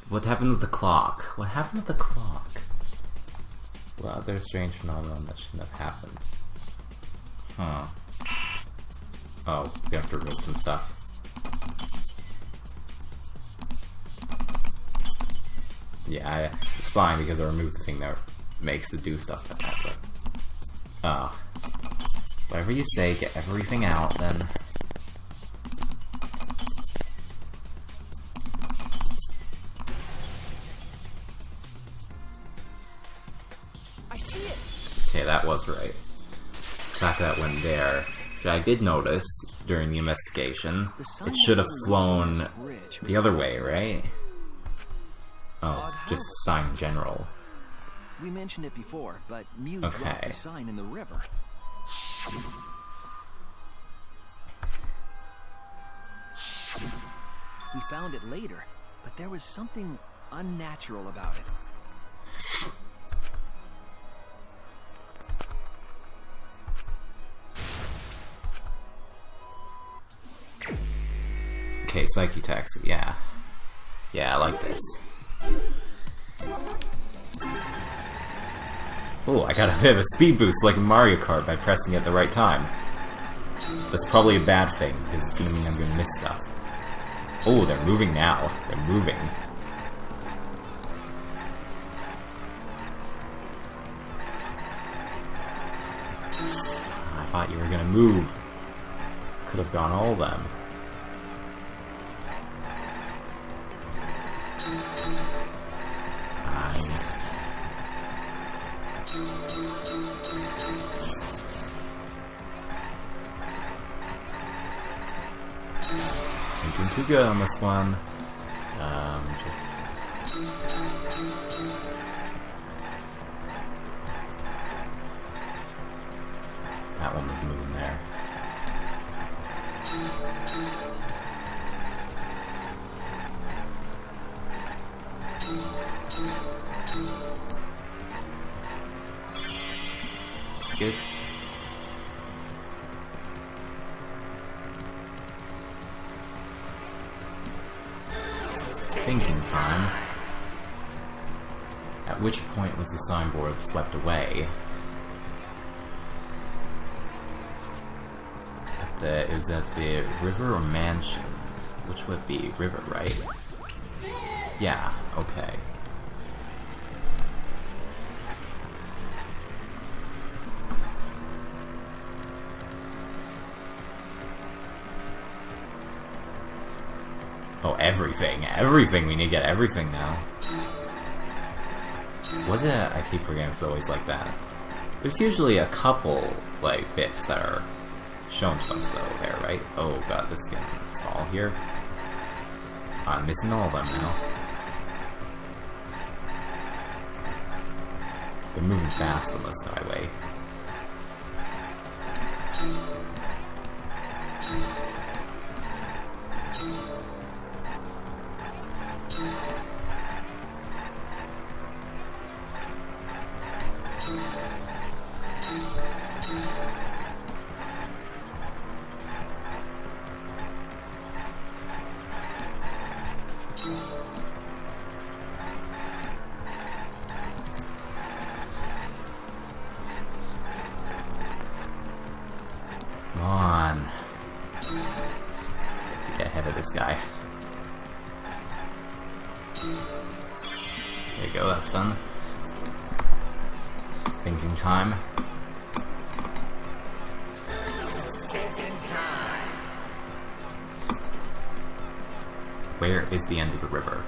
A: What happened with the clock? What happened with the clock? Well, there's a strange phenomenon that shouldn't have happened. Huh. Oh, we have to remove some stuff. Yeah, it's fine because I removed the thing that makes it do stuff like that, but... whatever you say, get everything out, then...
F: I see it!
A: Okay, that was right. The fact that went there, which I did notice during the investigation, it should have flown the other way, right? Oh, just the sign in general.
G: We mentioned it before, but Mew dropped the sign in the river. We found it later, but there was something unnatural about it.
A: Okay, Psyche Taxi, yeah. Yeah, I like this. Oh, I got a bit of a speed boost like Mario Kart by pressing it at the right time. That's probably a bad thing, because it's gonna mean I'm gonna miss stuff. Oh, they're moving now. They're moving. I thought you were gonna move. Could have gone all of them. Doing too good on this one. Just that one was moving there. Good. Thinking time. At which point was the signboard swept away? It was at the river or mansion? Which would it be? River, right? Yeah, okay. Oh, everything. Everything! We need to get everything now. Was it? I keep forgetting it's always like that. There's usually a couple, like, bits that are shown to us, though, there, right? Oh god, this is getting stall here. I'm missing all of them now. They're moving fast on this highway. Come on. To get ahead of this guy. There you go, that's done. Thinking time. Where is the end of the river?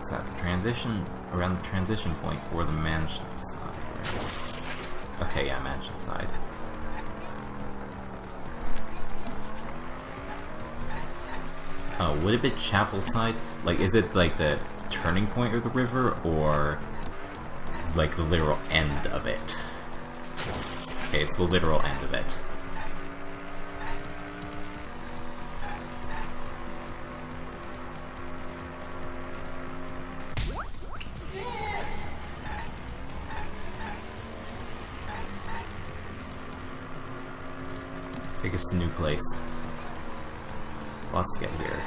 A: Is that the transition, around the transition point, or the mansion side? Okay, yeah, mansion side. Oh, would it be chapel side? Like, is it like the turning point of the river, or like the literal end of it? Okay, it's the literal end of it. Take us to a new place. Lots to get here.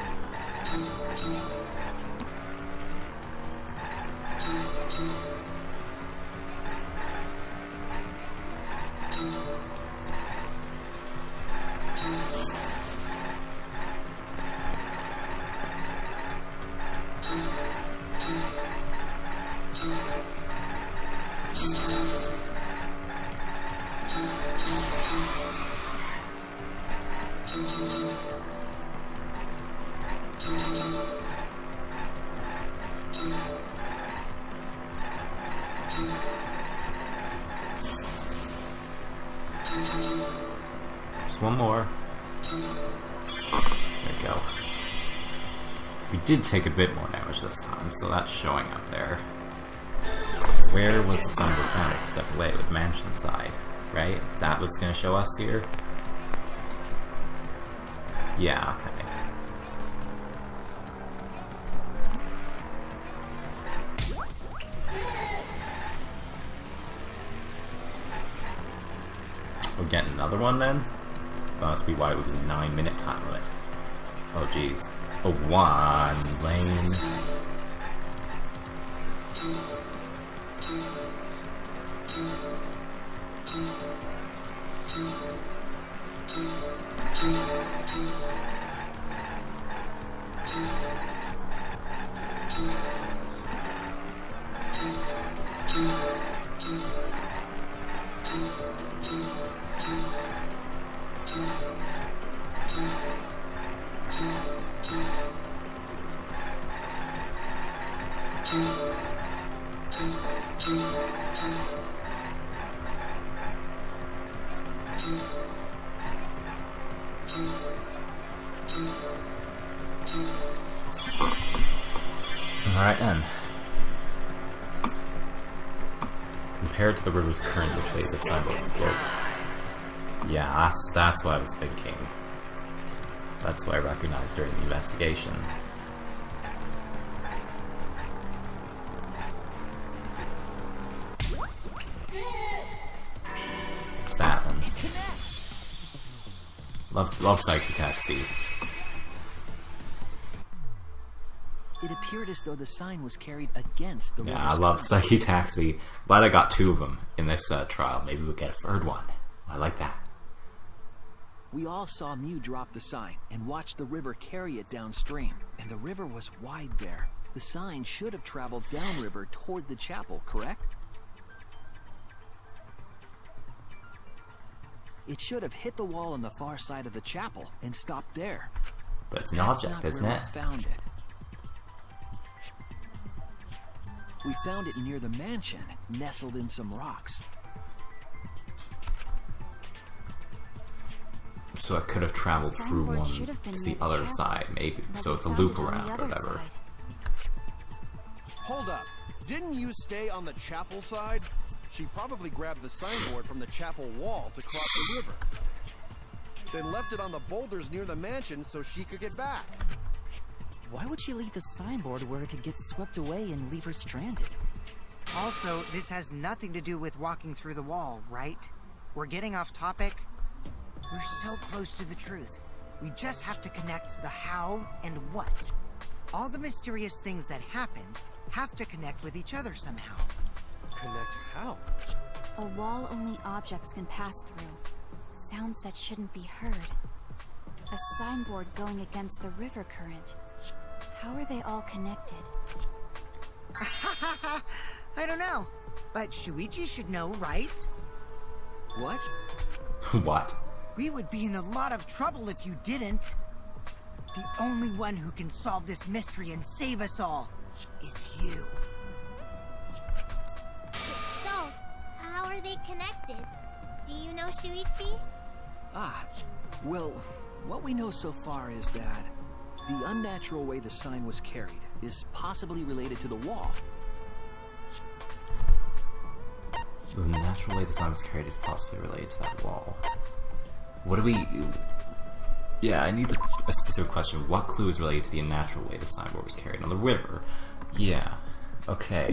A: Just one more. There we go. We did take a bit more damage this time, so that's showing up there. Where was the sun found? Step away. It was mansion side, right? That was going to show us here. Yeah, okay. We're getting another one then? That must be why it was a 9-minute time limit. Oh jeez. A 1 lane. Alright then. Compared to the river's current, which way the side will float. Yeah, that's what I was thinking. That's what I recognized during the investigation. It's that one. Love Psyche Taxi.
G: It appeared as though the sign was carried against the
A: Yeah, I
G: river's
A: love
G: current.
A: Psyche Taxi. Glad I got 2 of them in this trial. Maybe we'll get a 3rd one. I like that.
G: We all saw Mew drop the sign and watched the river carry it downstream. And the river was wide there. The sign should have traveled downriver toward the chapel, correct? It should have hit the wall on the far side of the chapel and stopped there.
A: But it's an
G: That's
A: object,
G: not
A: isn't
G: where
A: it?
G: we found it. We found it near the mansion, nestled in some rocks.
A: So it could have traveled
H: The
A: through
H: signboard
A: one
H: should have been
A: to
H: near
A: the
H: the
A: other
H: chapel,
A: side, maybe.
H: but
A: So
H: we
A: it's a
H: found
A: loop
H: it on the
A: around or
H: other
A: whatever.
H: side.
E: Hold up. Didn't you stay on the chapel side? She probably grabbed the signboard from the chapel wall to cross the river. Then left it on the boulders near the mansion so she could get back.
F: Why would she leave the signboard where it could get swept away and leave her stranded?
D: Also, this has nothing to do with walking through the wall, right? We're getting off topic. We're so close to the truth. We just have to connect the how and what. All the mysterious things that happened have to connect with each other somehow.
I: Connect how?
H: A wall only objects can pass through. Sounds that shouldn't be heard. A signboard going against the river current. How are they all connected?
D: I don't know. But Shuichi should know, right?
G: What?
A: What?
D: We would be in a lot of trouble if you didn't. The only one who can solve this mystery and save us all is you.
C: So, how are they connected? Do you know Shuichi?
G: Ah, well, what we know so far is that the unnatural way the sign was carried is possibly related to the wall.
A: The natural way the sign was carried is possibly related to that wall. What do we... Yeah, I need a specific question. What clue is related to the unnatural way the signboard was carried on the river? Yeah. Okay.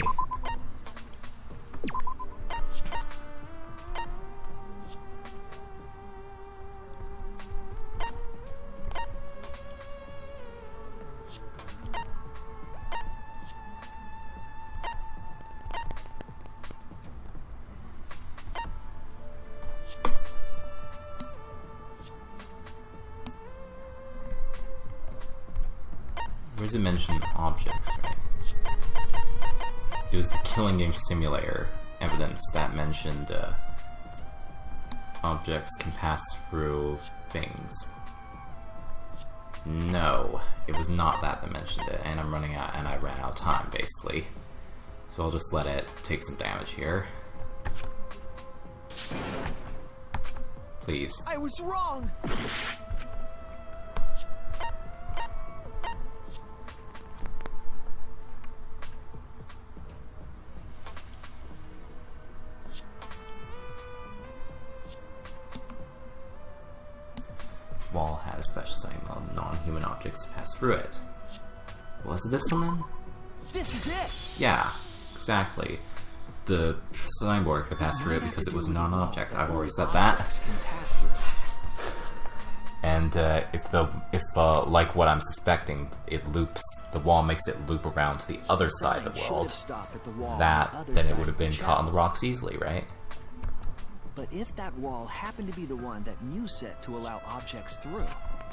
A: Where's it mentioned objects, right? It was the Killing Game Simulator evidence that mentioned objects can pass through things. No, it was not that mentioned it, and I'm running out, and I ran out of time, basically. So I'll just let it take some damage here. Please.
I: I was wrong!
A: Wall had a special setting allowed non-human objects to pass through it. Was it this one then?
I: This is it!
A: Yeah, exactly. The signboard could pass through it because it was a non-object. I've already said that.
G: Objects can pass through.
A: And if like what I'm suspecting, it loops, the wall makes it loop around to the other side of the
G: Sign should
A: world,
G: have stopped at the wall on
A: that
G: the other
A: then it
G: side
A: would have
G: of the
A: been caught on the
G: chapel.
A: rocks easily, right?
G: But if that wall happened to be the one that Mew set to allow objects through,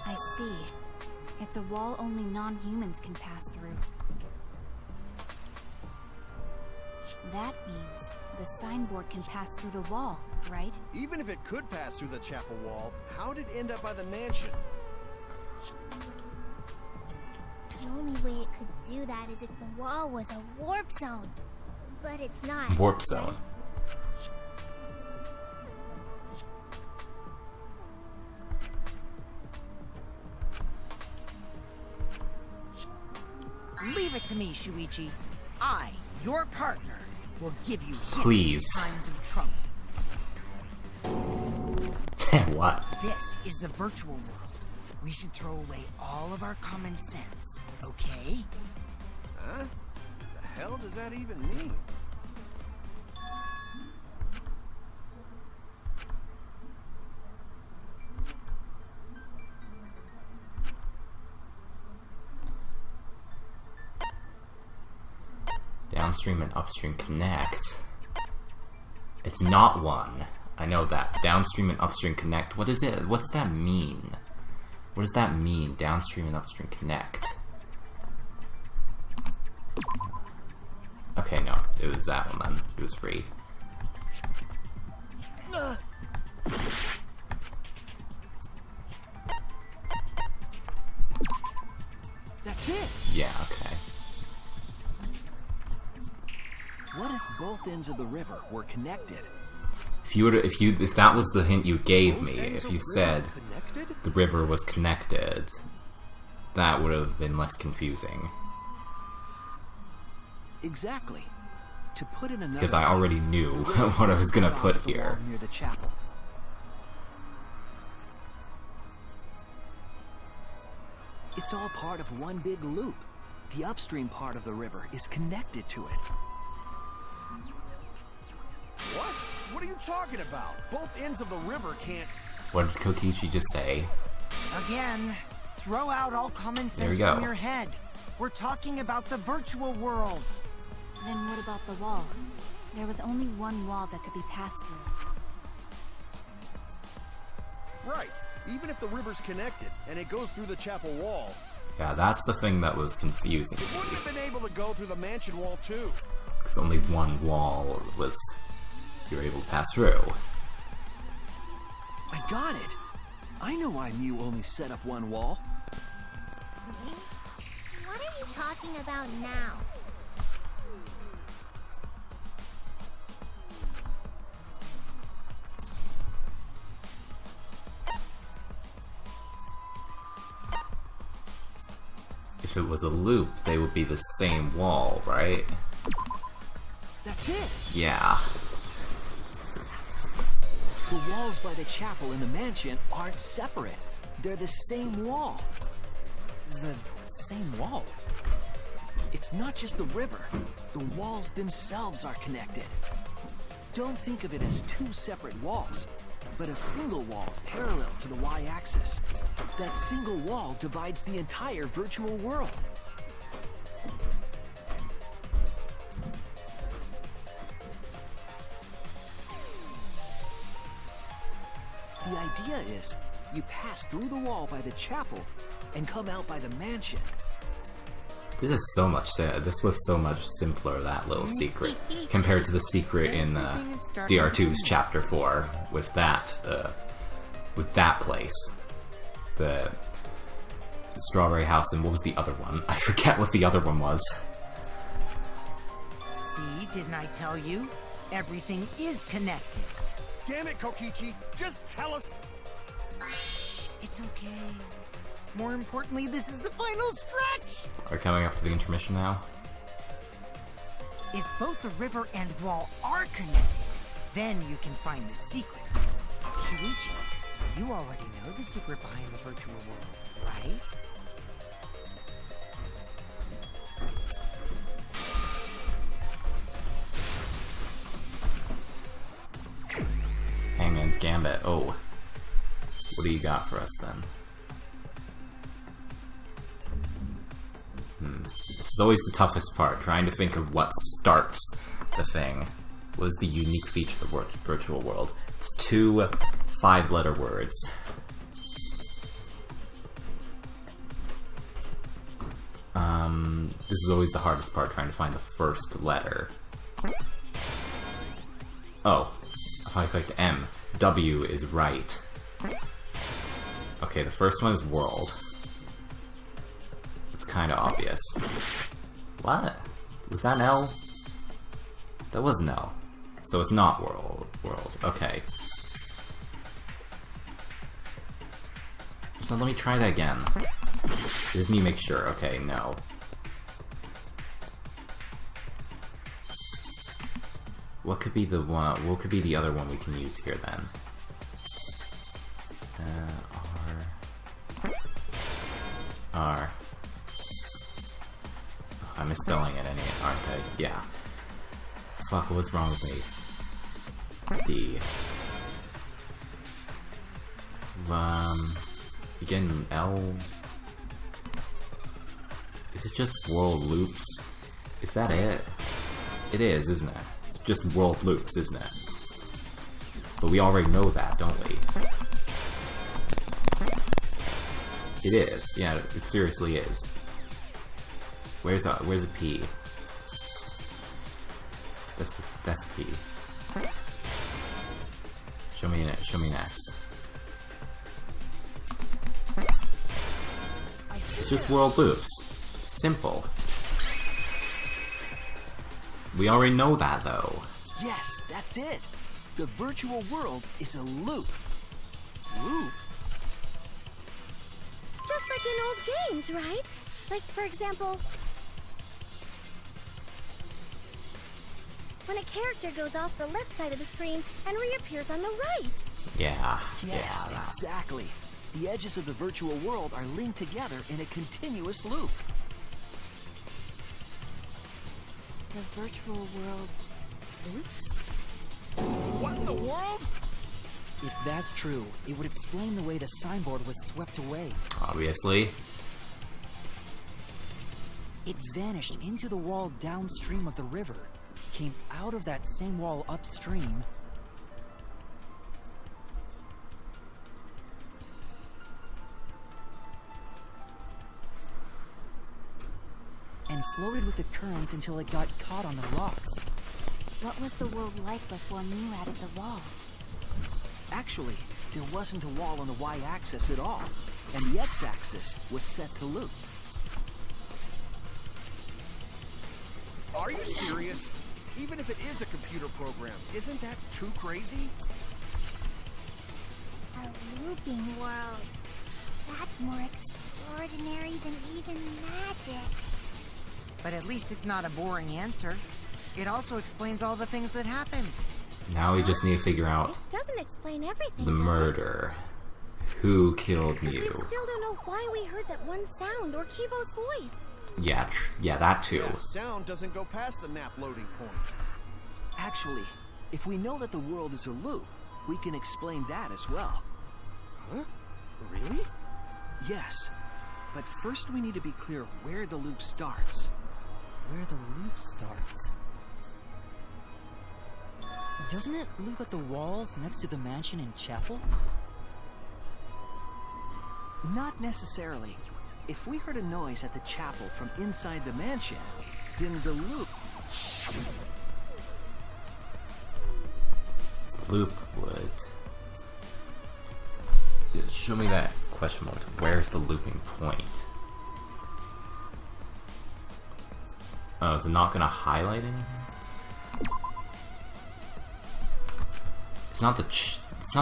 H: I see. It's a wall only non-humans can pass through. That means the signboard can pass through the wall, right?
E: Even if it could pass through the chapel wall, how did it end up by the mansion?
C: The only way it could do that is if the wall was a warp zone. But it's not.
A: Warp zone.
D: Leave it to me, Shuichi. I, your partner, will give you hints
A: Please.
D: in times of trouble.
A: What?
D: This is the virtual world. We should throw away all of our common sense, okay?
E: Huh? The hell does that even mean?
A: Downstream and upstream connect. It's not one. I know that. Downstream and upstream connect. What is it? What does that mean? What does that mean? Downstream and upstream connect. Okay, no. It was that one then. It was free.
G: That's it!
A: Yeah, okay.
G: What if both ends of the river were connected?
A: If that was the hint you gave me,
I: ends
A: if you
I: of
A: said
I: river connected?
A: the river was connected, that would have been less confusing.
G: Exactly. To put it another
A: Because I
G: way,
A: already knew
G: the river
A: what I was gonna
G: cut
A: put
G: off the
A: here.
G: wall near the chapel. It's all part of one big loop. The upstream part of the river is connected to it.
E: What? What are you talking about? Both ends of the river can't...
A: What did Kokichi just say?
D: Again, throw out all common
A: There we
D: sense
A: go.
D: from your head. We're talking about the virtual world.
H: Then what about the wall? There was only one wall that could be passed through.
E: Right. Even if the river's connected, and it goes through the chapel wall,
A: Yeah, that's the thing that was confusing
E: it wouldn't have been able to go through the mansion wall too.
A: because only one wall was you were able to pass through.
G: I got it. I know why Mew only set up one wall.
C: What are you talking about now?
A: If it was a loop, they would be the same wall, right?
G: That's it.
A: Yeah.
G: The walls by the chapel and the mansion aren't separate. They're the same wall.
F: The same wall?
G: It's not just the river. The walls themselves are connected. Don't think of it as two separate walls, but a single wall parallel to the y-axis. That single wall divides the entire virtual world. The idea is, you pass through the wall by the chapel and come out by the mansion.
A: This is so much. This was so much simpler. That little secret compared to the secret in DR2's Chapter 4 with that place, the Strawberry House, and what was the other one? I forget what the other one was.
D: See, didn't I tell you? Everything is connected.
E: Damn it, Kokichi! Just tell us...
D: It's okay. More importantly, this is the final stretch!
A: We're coming up to the intermission now.
D: If both the river and wall are connected, then you can find the secret. Shuichi, you already know the secret behind the virtual world, right?
A: Hangman's Gambit. Oh. What do you got for us then? This is always the toughest part, trying to think of what starts the thing. What is the unique feature of the virtual world? It's 2 5-letter words. This is always the hardest part, trying to find the first letter. Oh, if I clicked M, W is right. Okay, the first one is world. It's kind of obvious. What? Was that an L? That was an L. So it's not world. Okay. So let me try that again. Just need to make sure. Okay, no. What could be the one? What could be the other one we can use here then? R. I'm misspelling it anyway, aren't I? Yeah. Fuck, what's wrong with me? D. Begin L. Is it just world loops? Is that it? It is, isn't it? It's just world loops, isn't it? But we already know that, don't we? It is. Yeah, it seriously is. Where's a P? That's a P. Show me an S. It's just world loops. Simple. We already know that, though.
G: Yes, that's it. The virtual world is a loop. Loop?
C: Just like in old games, right? Like, for example, when a character goes off the left side of the screen and reappears on the right.
A: Yeah.
G: Yes,
A: Yeah.
G: exactly. The edges of the virtual world are linked together in a continuous loop.
H: The virtual world loops?
E: What in the world?
F: If that's true, it would explain the way the signboard was swept away.
A: Obviously.
F: It vanished into the wall downstream of the river, came out of that same wall upstream, and floated with the current until it got caught on the rocks.
H: What was the world like before Mew added the wall?
G: Actually, there wasn't a wall on the y-axis at all, and the x-axis was set to loop.
E: Are you serious? Even if it is a computer program, isn't that too crazy?
C: A looping world. That's more extraordinary than even magic.
D: But at least it's not a boring answer. It also explains all the things that happened.
A: Now we just need to figure out
C: It doesn't explain everything.
A: the
C: does it?
A: murder. Who killed
C: 'Cause we
A: Mew?
C: still don't know why we heard that one sound or Kibo's voice.
A: Yeah, yeah, that too.
E: Yeah, sound doesn't go past the map loading point.
G: Actually, if we know that the world is a loop, we can explain that as well.
E: Huh? Really?
G: Yes, but first we need to be clear where the loop starts.
F: Where the loop starts. Doesn't it loop at the walls next to the mansion and chapel?
G: Not necessarily. If we heard a noise at the chapel from inside the mansion, then the loop...
A: Loop would. Yeah, show me that question mark. Where's the looping point? Oh, is it not gonna highlight anything? It's not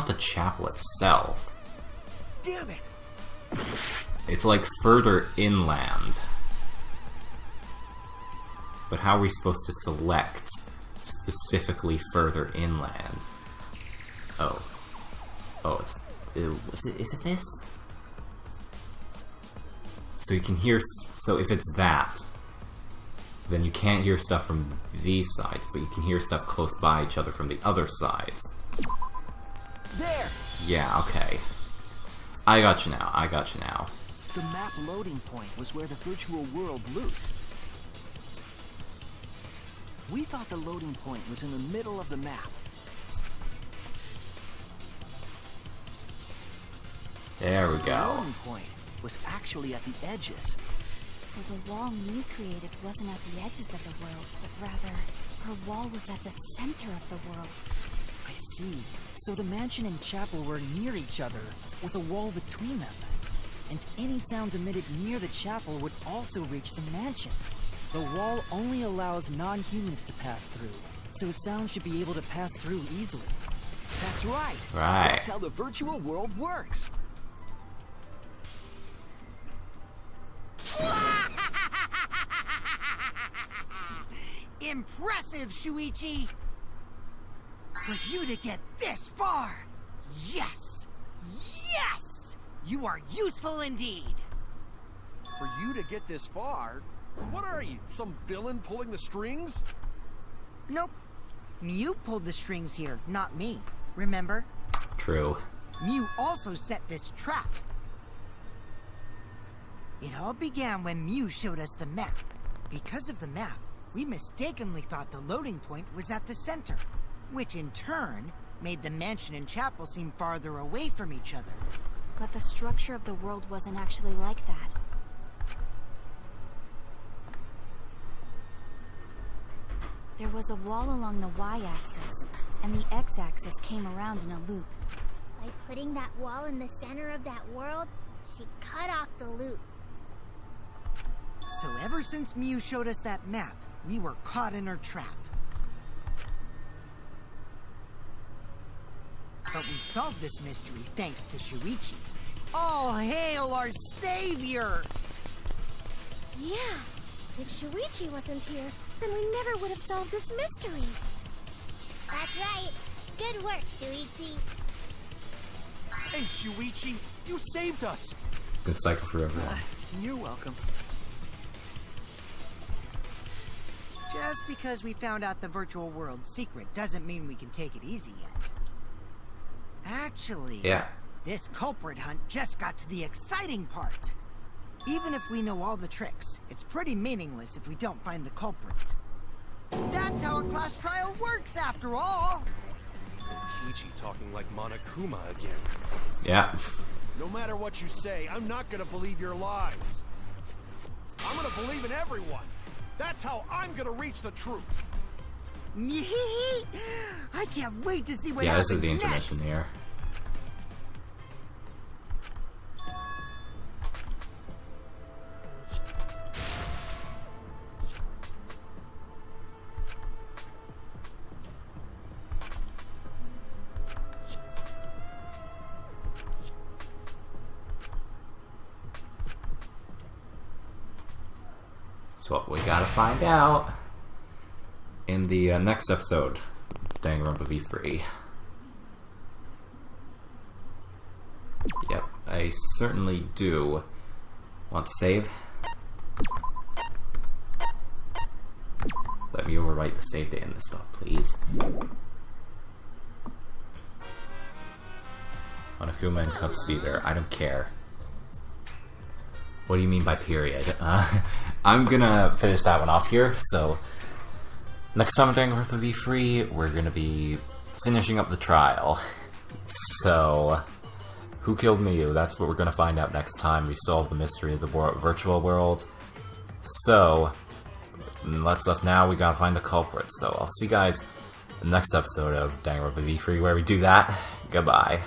A: the chapel itself.
E: Damn it!
A: It's like further inland. But how are we supposed to select specifically further inland? Oh. Oh, is it this? So you can hear, so if it's that, then you can't hear stuff from these sides, but you can hear stuff close by each other from the other sides.
G: There!
A: Yeah, okay. I got you now.
G: The map loading point was where the virtual world looped. We thought the loading point was in the middle of the map.
A: There we
G: The
A: go.
G: loading point was actually at the edges.
H: So the wall Mew created wasn't at the edges of the world, but rather, her wall was at the center of the world.
F: I see. So the mansion and chapel were near each other, with a wall between them. And any sounds emitted near the chapel would also reach the mansion. The wall only allows non-humans to pass through, so sound should be able to pass through easily.
G: That's right.
A: Right.
G: That's how the virtual world works.
D: Impressive, Shuichi! For you to get this far! Yes! Yes! You are useful indeed.
E: For you to get this far, what are you, some villain pulling the strings?
D: Nope. Mew pulled the strings here, not me. Remember?
A: True.
D: Mew also set this trap. It all began when Mew showed us the map. Because of the map, we mistakenly thought the loading point was at the center, which in turn made the mansion and chapel seem farther away from each other.
H: But the structure of the world wasn't actually like that. There was a wall along the y-axis, and the x-axis came around in a loop.
C: By putting that wall in the center of that world, she cut off the loop.
D: So ever since Mew showed us that map, we were caught in her trap. But we solved this mystery thanks to Shuichi. All hail our savior!
C: Yeah, if Shuichi wasn't here, then we never would have solved this mystery. That's right. Good work, Shuichi.
I: Thanks, Shuichi. You saved us.
A: It's gonna cycle for everyone.
G: You're welcome.
D: Just because we found out the virtual world's secret doesn't mean we can take it easy yet. Actually,
A: Yeah.
D: this culprit hunt just got to the exciting part. Even if we know all the tricks, it's pretty meaningless if we don't find the culprit. That's how a class trial works, after all!
I: Kokichi talking like Monokuma again.
A: Yeah.
E: No matter what you say, I'm not gonna believe your lies. I'm gonna believe in everyone. That's how I'm gonna reach the truth.
D: I can't wait to see what
A: Yeah,
D: happens
A: this is the intermission
D: next.
A: here. That's what we gotta find out in the next episode of Danganronpa V3. Yep, I certainly do. Want to save? Let me overwrite the save data and this stuff, please. Monokuma and Cub Speeder, I don't care. What do you mean by period? I'm gonna finish that one off here, so next time on Danganronpa V3, we're gonna be finishing up the trial. So, who killed Miyu? That's what we're gonna find out next time we solve the mystery of the virtual world. So, what's left now? We gotta find the culprit. So, I'll see you guys in the next episode of Danganronpa V3 where we do that. Goodbye.